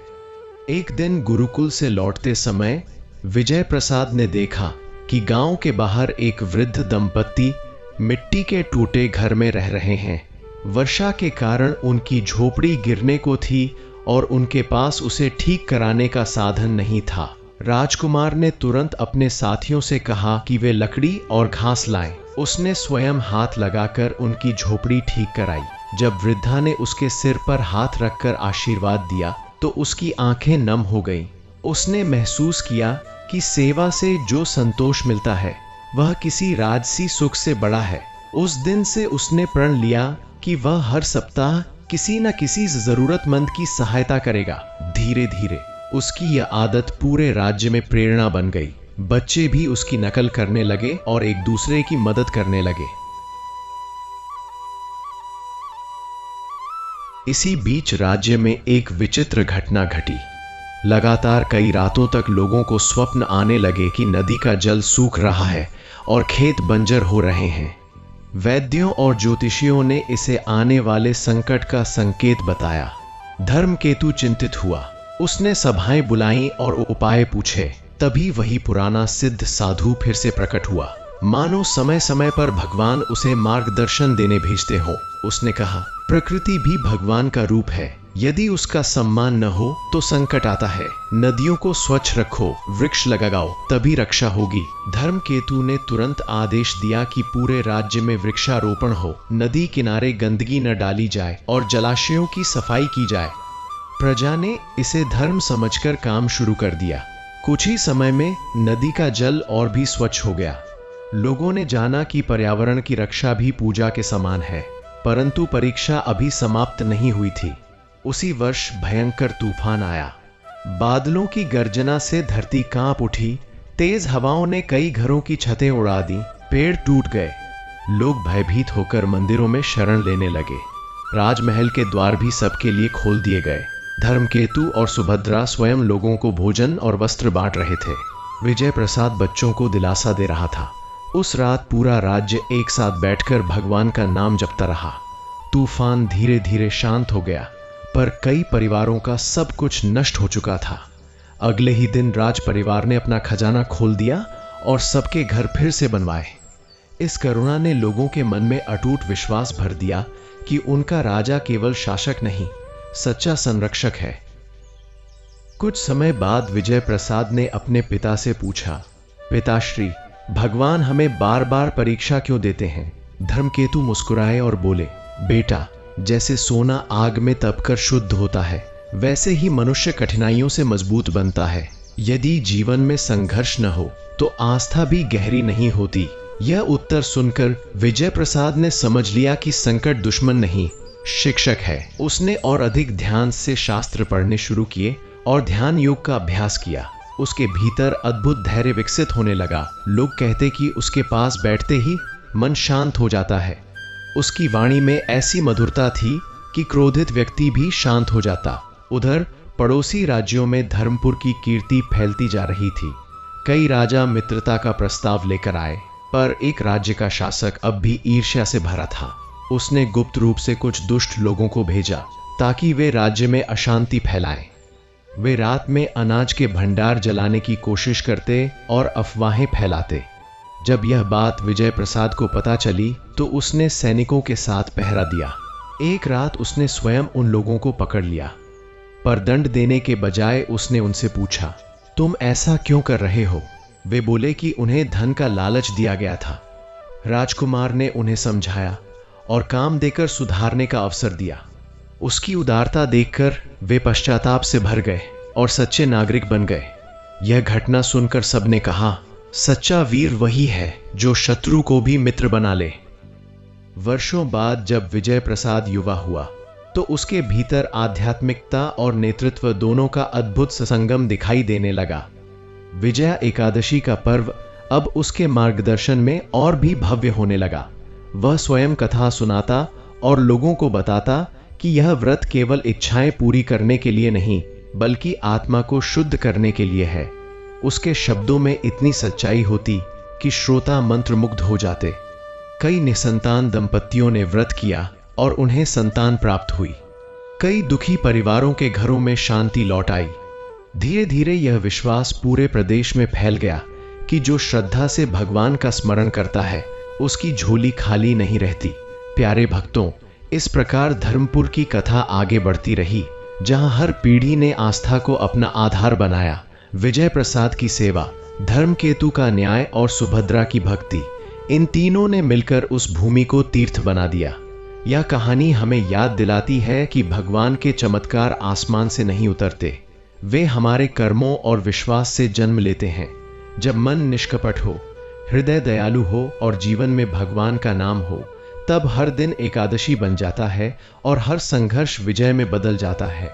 एक दिन गुरुकुल से लौटते समय विजय प्रसाद ने देखा कि गांव के बाहर एक वृद्ध दंपत्ति मिट्टी के टूटे घर में रह रहे हैं। वर्षा के कारण उनकी झोपड़ी गिरने को थी और उनके पास उसे ठीक कराने का साधन नहीं था। राजकुमार ने तुरंत अपने साथियों से कहा कि वे लकड़ी और घास लाएं। उसने स्वयं हाथ लगाकर उनकी झोपड़ी ठीक कराई। जब वृद्धा ने उसके सिर पर हाथ रखकर आशीर्वाद दिया तो उसकी आंखें नम हो गईं। उसने महसूस किया कि सेवा से जो संतोष मिलता है वह किसी राजसी सुख से बड़ा है। उस दिन से उसने प्रण लिया कि वह हर सप्ताह किसी न किसी जरूरतमंद की सहायता करेगा। धीरे धीरे उसकी यह आदत पूरे राज्य में प्रेरणा बन गई। बच्चे भी उसकी नकल करने लगे और एक दूसरे की मदद करने लगे। इसी बीच राज्य में एक विचित्र घटना घटी। लगातार कई रातों तक लोगों को स्वप्न आने लगे कि नदी का जल सूख रहा है और खेत बंजर हो रहे हैं। वैद्यों और ज्योतिषियों ने इसे आने वाले संकट का संकेत बताया। धर्मकेतु चिंतित हुआ। उसने सभाएं बुलाईं और उपाय पूछे। तभी वही पुराना सिद्ध साधु फिर से प्रकट हुआ, मानो समय समय पर भगवान उसे मार्गदर्शन देने भेजते हो। उसने कहा, प्रकृति भी भगवान का रूप है। यदि उसका सम्मान न हो तो संकट आता है। नदियों को स्वच्छ रखो, वृक्ष लगाओ, तभी रक्षा होगी। धर्मकेतु ने तुरंत आदेश दिया कि पूरे राज्य में वृक्षारोपण हो, नदी किनारे गंदगी न डाली जाए और जलाशयों की सफाई की जाए। प्रजा ने इसे धर्म समझकर काम शुरू कर दिया। कुछ ही समय में नदी का जल और भी स्वच्छ हो गया। लोगों ने जाना कि पर्यावरण की रक्षा भी पूजा के समान है। परंतु परीक्षा अभी समाप्त नहीं हुई थी। उसी वर्ष भयंकर तूफान आया। बादलों की गर्जना से धरती कांप उठी। तेज हवाओं ने कई घरों की छतें उड़ा दी। पेड़ टूट गए। लोग भयभीत होकर मंदिरों में शरण लेने लगे। राजमहल के द्वार भी सबके लिए खोल दिए गए। धर्मकेतु और सुभद्रा स्वयं लोगों को भोजन और वस्त्र बांट रहे थे। विजय प्रसाद बच्चों को दिलासा दे रहा था। उस रात पूरा राज्य एक साथ बैठकर भगवान का नाम जपता रहा। तूफान धीरे धीरे शांत हो गया, पर कई परिवारों का सब कुछ नष्ट हो चुका था। अगले ही दिन राज परिवार ने अपना खजाना खोल दिया और सबके घर फिर से बनवाए। इस करुणा ने लोगों के मन में अटूट विश्वास भर दिया कि उनका राजा केवल शासक नहीं, सच्चा संरक्षक है। कुछ समय बाद विजय प्रसाद ने अपने पिता से पूछा, पिताश्री, भगवान हमें बार बार परीक्षा क्यों देते हैं? धर्मकेतु मुस्कुराए और बोले, बेटा, जैसे सोना आग में तपकर शुद्ध होता है, वैसे ही मनुष्य कठिनाइयों से मजबूत बनता है। यदि जीवन में संघर्ष न हो तो आस्था भी गहरी नहीं होती। यह उत्तर सुनकर विजय प्रसाद ने समझ लिया कि संकट दुश्मन नहीं, शिक्षक है। उसने और अधिक ध्यान से शास्त्र पढ़ने शुरू किए और ध्यान योग का अभ्यास किया। उसके भीतर अद्भुत धैर्य विकसित होने लगा। लोग कहते कि उसके पास बैठते ही मन शांत हो जाता है। उसकी वाणी में ऐसी मधुरता थी कि क्रोधित व्यक्ति भी शांत हो जाता। उधर पड़ोसी राज्यों में धर्मपुर की कीर्ति फैलती जा रही थी। कई राजा मित्रता का प्रस्ताव लेकर आए, पर एक राज्य का शासक अब भी ईर्ष्या से भरा था। उसने गुप्त रूप से कुछ दुष्ट लोगों को भेजा ताकि वे राज्य में अशांति फैलाएं। वे रात में अनाज के भंडार जलाने की कोशिश करते और अफवाहें फैलाते। जब यह बात विजय प्रसाद को पता चली तो उसने सैनिकों के साथ पहरा दिया। एक रात उसने स्वयं उन लोगों को पकड़ लिया, पर दंड देने के बजाय उसने उनसे पूछा, तुम ऐसा क्यों कर रहे हो? वे बोले कि उन्हें धन का लालच दिया गया था। राजकुमार ने उन्हें समझाया और काम देकर सुधारने का अवसर दिया। उसकी उदारता देखकर वे पश्चाताप से भर गए और सच्चे नागरिक बन गए। यह घटना सुनकर सबने कहा, सच्चा वीर वही है जो शत्रु को भी मित्र बना ले। वर्षों बाद जब विजय प्रसाद युवा हुआ तो उसके भीतर आध्यात्मिकता और नेतृत्व दोनों का अद्भुत संगम दिखाई देने लगा। विजया एकादशी का पर्व अब उसके मार्गदर्शन में और भी भव्य होने लगा। वह स्वयं कथा सुनाता और लोगों को बताता कि यह व्रत केवल इच्छाएं पूरी करने के लिए नहीं, बल्कि आत्मा को शुद्ध करने के लिए है। उसके शब्दों में इतनी सच्चाई होती कि श्रोता मंत्रमुग्ध हो जाते। कई निसंतान दंपतियों ने व्रत किया और उन्हें संतान प्राप्त हुई। कई दुखी परिवारों के घरों में शांति लौट आई। धीरे धीरे यह विश्वास पूरे प्रदेश में फैल गया कि जो श्रद्धा से भगवान का स्मरण करता है उसकी झोली खाली नहीं रहती। प्यारे भक्तों, इस प्रकार धर्मपुर की कथा आगे बढ़ती रही, जहां हर पीढ़ी ने आस्था को अपना आधार बनाया। विजय प्रसाद की सेवा, धर्मकेतु का न्याय और सुभद्रा की भक्ति, इन तीनों ने मिलकर उस भूमि को तीर्थ बना दिया। यह कहानी हमें याद दिलाती है कि भगवान के चमत्कार आसमान से नहीं उतरते, वे हमारे कर्मों और विश्वास से जन्म लेते हैं। जब मन निष्कपट हो, हृदय दयालु हो और जीवन में भगवान का नाम हो, तब हर दिन एकादशी बन जाता है और हर संघर्ष विजय में बदल जाता है।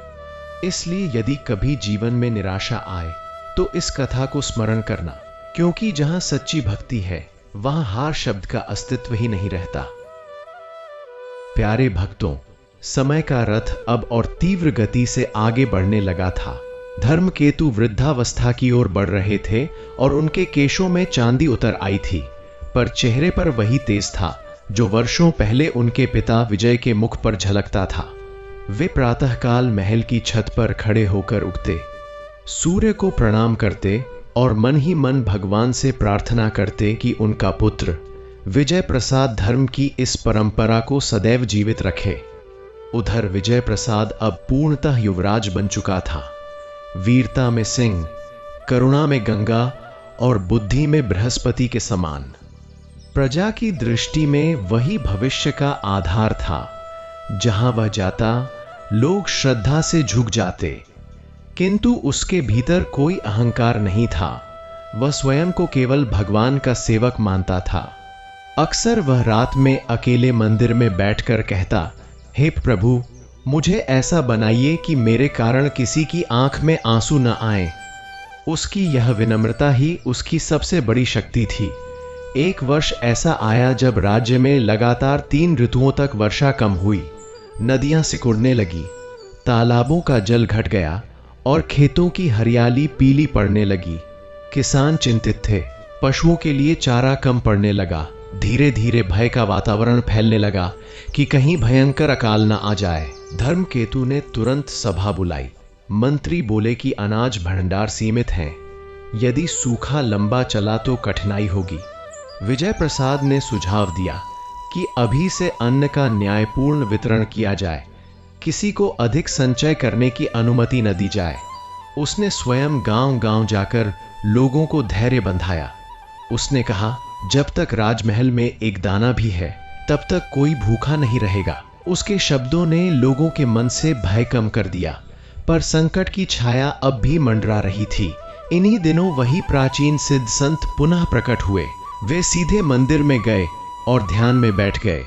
इसलिए यदि कभी जीवन में निराशा आए तो इस कथा को स्मरण करना, क्योंकि जहां सच्ची भक्ति है वहां हार शब्द का अस्तित्व ही नहीं रहता। प्यारे भक्तों, समय का रथ अब और तीव्र गति से आगे बढ़ने लगा था। धर्मकेतु वृद्धावस्था की ओर बढ़ रहे थे और उनके केशों में चांदी उतर आई थी, पर चेहरे पर वही तेज था जो वर्षों पहले उनके पिता विजय के मुख पर झलकता था। वे प्रातःकाल महल की छत पर खड़े होकर उठते, सूर्य को प्रणाम करते और मन ही मन भगवान से प्रार्थना करते कि उनका पुत्र विजय प्रसाद धर्म की इस परंपरा को सदैव जीवित रखे। उधर विजय प्रसाद अब पूर्णतः युवराज बन चुका था। वीरता में सिंह, करुणा में गंगा और बुद्धि में बृहस्पति के समान। प्रजा की दृष्टि में वही भविष्य का आधार था। जहां वह जाता, लोग श्रद्धा से झुक जाते। किंतु उसके भीतर कोई अहंकार नहीं था। वह स्वयं को केवल भगवान का सेवक मानता था। अक्सर वह रात में अकेले मंदिर में बैठकर कहता, हे प्रभु, मुझे ऐसा बनाइए कि मेरे कारण किसी की आंख में आंसू न आए। उसकी यह विनम्रता ही उसकी सबसे बड़ी शक्ति थी। एक वर्ष ऐसा आया जब राज्य में लगातार 3 ऋतुओं तक वर्षा कम हुई। नदियां सिकुड़ने लगी, तालाबों का जल घट गया और खेतों की हरियाली पीली पड़ने लगी। किसान चिंतित थे, पशुओं के लिए चारा कम पड़ने लगा। धीरे धीरे भय का वातावरण फैलने लगा कि कहीं भयंकर अकाल न आ जाए। धर्मकेतु ने तुरंत सभा बुलाई। मंत्री बोले कि अनाज भंडार सीमित हैं, यदि सूखा लंबा चला तो कठिनाई होगी। विजय प्रसाद ने सुझाव दिया कि अभी से अन्न का न्यायपूर्ण वितरण किया जाए, किसी को अधिक संचय करने की अनुमति न दी जाए। उसने स्वयं गांव-गांव जाकर लोगों को धैर्य बंधाया। उसने कहा, जब तक राजमहल में एक दाना भी है, तब तक कोई भूखा नहीं रहेगा। उसके शब्दों ने लोगों के मन से भय कम कर दिया, पर संकट की छाया अब भी मंडरा रही थी। इन्हीं दिनों वही प्राचीन सिद्ध संत पुनः प्रकट हुए। वे सीधे मंदिर में गए और ध्यान में बैठ गए।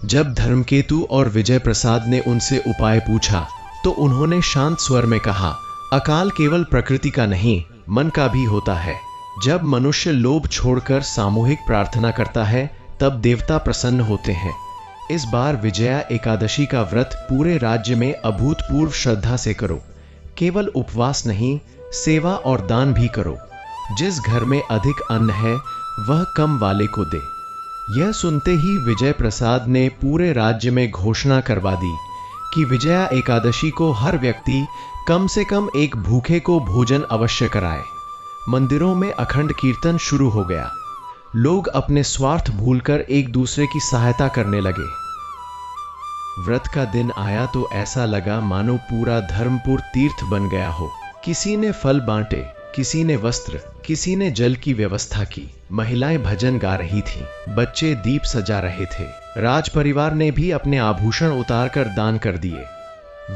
जब धर्मकेतु और विजय प्रसाद ने उनसे उपाय पूछा तो उन्होंने शांत स्वर में कहा, अकाल केवल प्रकृति का नहीं, मन का भी होता है। जब मनुष्य लोभ छोड़कर सामूहिक प्रार्थना करता है, तब देवता प्रसन्न होते हैं। इस बार विजया एकादशी का व्रत पूरे राज्य में अभूतपूर्व श्रद्धा से करो। केवल उपवास नहीं, सेवा और दान भी करो। जिस घर में अधिक अन्न है वह कम वाले को दे। यह सुनते ही विजय प्रसाद ने पूरे राज्य में घोषणा करवा दी कि विजया एकादशी को हर व्यक्ति कम से कम एक भूखे को भोजन अवश्य कराए। मंदिरों में अखंड कीर्तन शुरू हो गया। लोग अपने स्वार्थ भूलकर एक दूसरे की सहायता करने लगे। व्रत का दिन आया तो ऐसा लगा मानो पूरा धर्मपुर तीर्थ बन गया हो। किसी ने फल बांटे, किसी ने वस्त्र, किसी ने जल की व्यवस्था की। महिलाएं भजन गा रही थीं, बच्चे दीप सजा रहे थे। राज परिवार ने भी अपने आभूषण उतारकर दान कर दिए।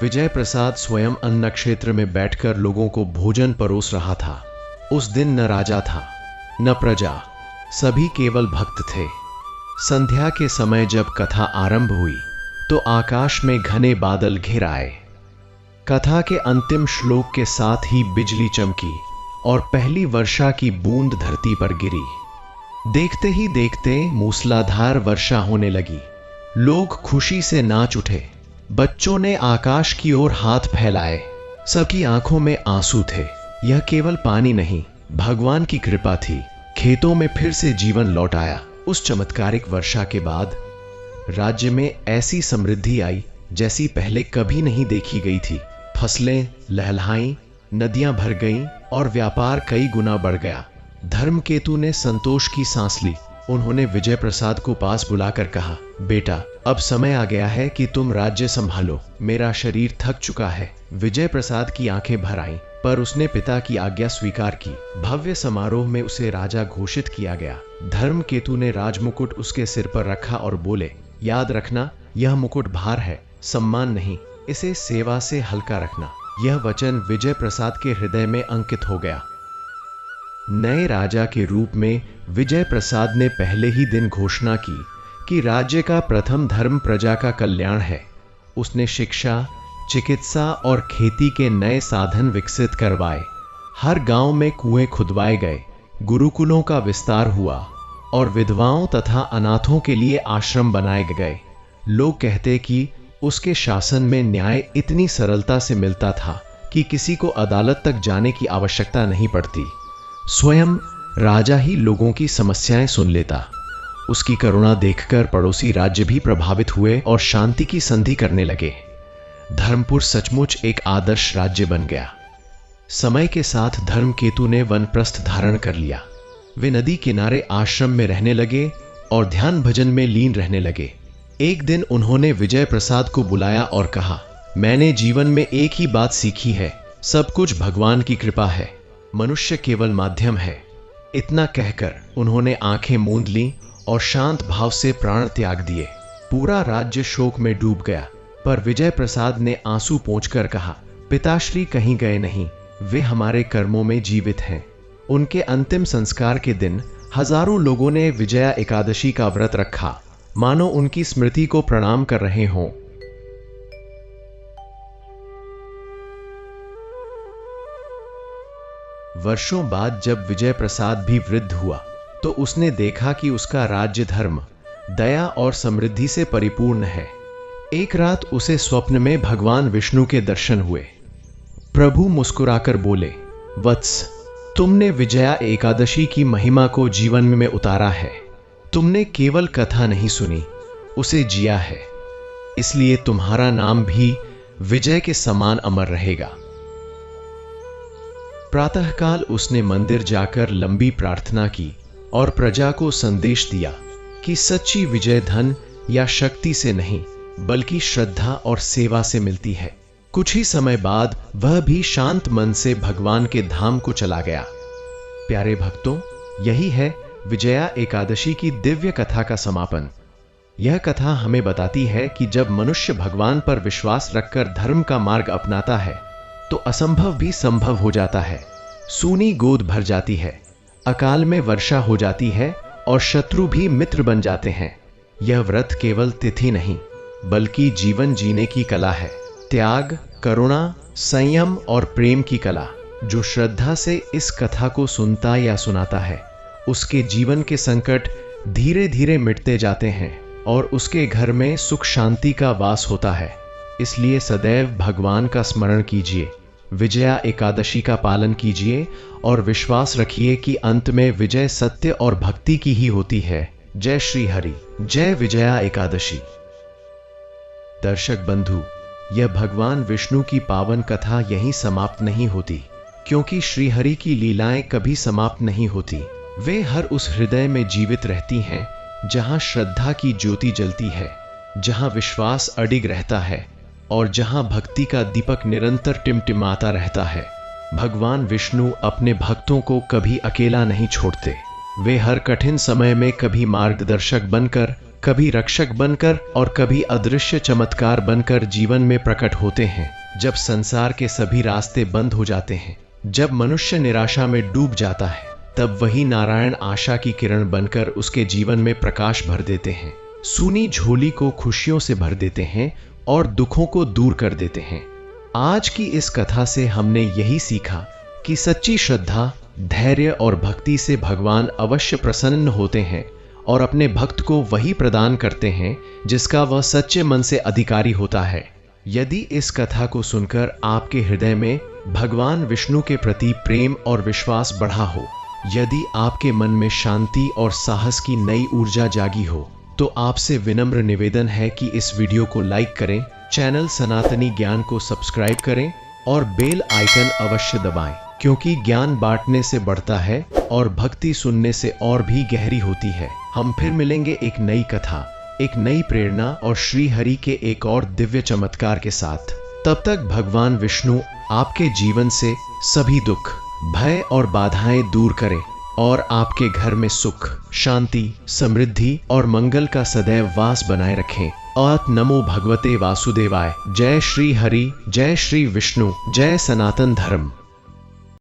विजय प्रसाद स्वयं अन्न क्षेत्र में बैठकर लोगों को भोजन परोस रहा था। उस दिन न राजा था न प्रजा, सभी केवल भक्त थे। संध्या के समय जब कथा आरंभ हुई तो आकाश में घने बादल घिर आए। कथा के अंतिम श्लोक के साथ ही बिजली चमकी और पहली वर्षा की बूंद धरती पर गिरी। देखते ही देखते मूसलाधार वर्षा होने लगी। लोग खुशी से नाच उठे। बच्चों ने आकाश की ओर हाथ फैलाए। सबकी आंखों में आंसू थे। यह केवल पानी नहीं, भगवान की कृपा थी। खेतों में फिर से जीवन लौट आया। उस चमत्कारिक वर्षा के बाद राज्य में ऐसी समृद्धि आई जैसी पहले कभी नहीं देखी गई थी। फसलें लहलहाईं, नदियां भर गईं और व्यापार कई गुना बढ़ गया। धर्मकेतु ने संतोष की सांस ली। उन्होंने विजय प्रसाद को पास बुलाकर कहा, बेटा, अब समय आ गया है कि तुम राज्य संभालो। मेरा शरीर थक चुका है। विजय प्रसाद की आंखें भर आईं, पर उसने पिता की आज्ञा स्वीकार की। भव्य समारोह में उसे राजा घोषित किया गया। धर्मकेतु ने राजमुकुट उसके सिर पर रखा और बोले, याद रखना, यह मुकुट भार है, सम्मान नहीं। इसे सेवा से हल्का रखना। यह वचन विजय प्रसाद के हृदय में अंकित हो गया। नए राजा के रूप में विजय प्रसाद ने पहले ही दिन घोषणा की कि राज्य का प्रथम धर्म प्रजा का कल्याण है। उसने शिक्षा, चिकित्सा और खेती के नए साधन विकसित करवाए। हर गांव में कुएं खुदवाए गए, गुरुकुलों का विस्तार हुआ और विधवाओं तथा अनाथों के लिए आश्रम बनाए गए। लोग कहते कि उसके शासन में न्याय इतनी सरलता से मिलता था कि किसी को अदालत तक जाने की आवश्यकता नहीं पड़ती। स्वयं राजा ही लोगों की समस्याएं सुन लेता। उसकी करुणा देखकर पड़ोसी राज्य भी प्रभावित हुए और शांति की संधि करने लगे। धर्मपुर सचमुच एक आदर्श राज्य बन गया। समय के साथ धर्मकेतु ने वनप्रस्थ धारण कर लिया। वे नदी किनारे आश्रम में रहने लगे और ध्यान भजन में लीन रहने लगे। एक दिन उन्होंने विजय प्रसाद को बुलाया और कहा, मैंने जीवन में एक ही बात सीखी है, सब कुछ भगवान की कृपा है, मनुष्य केवल माध्यम है। इतना कहकर उन्होंने आंखें मूंद लीं और शांत भाव से प्राण त्याग दिए। पूरा राज्य शोक में डूब गया, पर विजय प्रसाद ने आंसू पोंछकर कहा, पिताश्री कहीं गए नहीं, वे हमारे कर्मों में जीवित हैं। उनके अंतिम संस्कार के दिन हजारों लोगों ने विजया एकादशी का व्रत रखा, मानो उनकी स्मृति को प्रणाम कर रहे हों। वर्षों बाद जब विजय प्रसाद भी वृद्ध हुआ तो उसने देखा कि उसका राज्य धर्म, दया और समृद्धि से परिपूर्ण है। एक रात उसे स्वप्न में भगवान विष्णु के दर्शन हुए। प्रभु मुस्कुराकर बोले, वत्स, तुमने विजया एकादशी की महिमा को जीवन में उतारा है। तुमने केवल कथा नहीं सुनी, उसे जिया है। इसलिए तुम्हारा नाम भी विजय के समान अमर रहेगा। प्रातःकाल उसने मंदिर जाकर लंबी प्रार्थना की और प्रजा को संदेश दिया कि सच्ची विजय धन या शक्ति से नहीं, बल्कि श्रद्धा और सेवा से मिलती है। कुछ ही समय बाद वह भी शांत मन से भगवान के धाम को चला गया। प्यारे भक्तों, यही है विजया एकादशी की दिव्य कथा का समापन। यह कथा हमें बताती है कि जब मनुष्य भगवान पर विश्वास रखकर धर्म का मार्ग अपनाता है तो असंभव भी संभव हो जाता है। सूनी गोद भर जाती है, अकाल में वर्षा हो जाती है और शत्रु भी मित्र बन जाते हैं। यह व्रत केवल तिथि नहीं, बल्कि जीवन जीने की कला है। त्याग, करुणा, संयम और प्रेम की कला। जो श्रद्धा से इस कथा को सुनता या सुनाता है, उसके जीवन के संकट धीरे धीरे मिटते जाते हैं और उसके घर में सुख शांति का वास होता है। इसलिए सदैव भगवान का स्मरण कीजिए, विजया एकादशी का पालन कीजिए और विश्वास रखिए कि अंत में विजय सत्य और भक्ति की ही होती है। जय श्री हरि, जय विजया एकादशी। दर्शक बंधु, यह भगवान विष्णु की पावन कथा यहीं समाप्त नहीं होती, क्योंकि श्रीहरि की लीलाएं कभी समाप्त नहीं होती। वे हर उस हृदय में जीवित रहती हैं जहां श्रद्धा की ज्योति जलती है, जहां विश्वास अडिग रहता है और जहां भक्ति का दीपक निरंतर टिमटिमाता रहता है। भगवान विष्णु अपने भक्तों को कभी अकेला नहीं छोड़ते। वे हर कठिन समय में कभी मार्गदर्शक बनकर, कभी रक्षक बनकर और कभी अदृश्य चमत्कार बनकर जीवन में प्रकट होते हैं। जब संसार के सभी रास्ते बंद हो जाते हैं, जब मनुष्य निराशा में डूब जाता है, तब वही नारायण आशा की किरण बनकर उसके जीवन में प्रकाश भर देते हैं। सूनी झोली को खुशियों से भर देते हैं और दुखों को दूर कर देते हैं। आज की इस कथा से हमने यही सीखा कि सच्ची श्रद्धा, धैर्य और भक्ति से भगवान अवश्य प्रसन्न होते हैं और अपने भक्त को वही प्रदान करते हैं जिसका वह सच्चे मन से अधिकारी होता है। यदि इस कथा को सुनकर आपके हृदय में भगवान विष्णु के प्रति प्रेम और विश्वास बढ़ा हो, यदि आपके मन में शांति और साहस की नई ऊर्जा जागी हो, तो आपसे विनम्र निवेदन है कि इस वीडियो को लाइक करें, चैनल सनातनी ज्ञान को सब्सक्राइब करें और बेल आइकन अवश्य दबाएं, क्योंकि ज्ञान बांटने से बढ़ता है और भक्ति सुनने से और भी गहरी होती है। हम फिर मिलेंगे एक नई कथा, एक नई प्रेरणा और श्री हरि के एक और दिव्य चमत्कार के साथ। तब तक भगवान विष्णु आपके जीवन से सभी दुख, भय और बाधाएं दूर करें और आपके घर में सुख, शांति, समृद्धि और मंगल का सदैव वास बनाए रखें। और नमो भगवते वासुदेवाय। जय श्री हरि, जय श्री विष्णु, जय सनातन धर्म।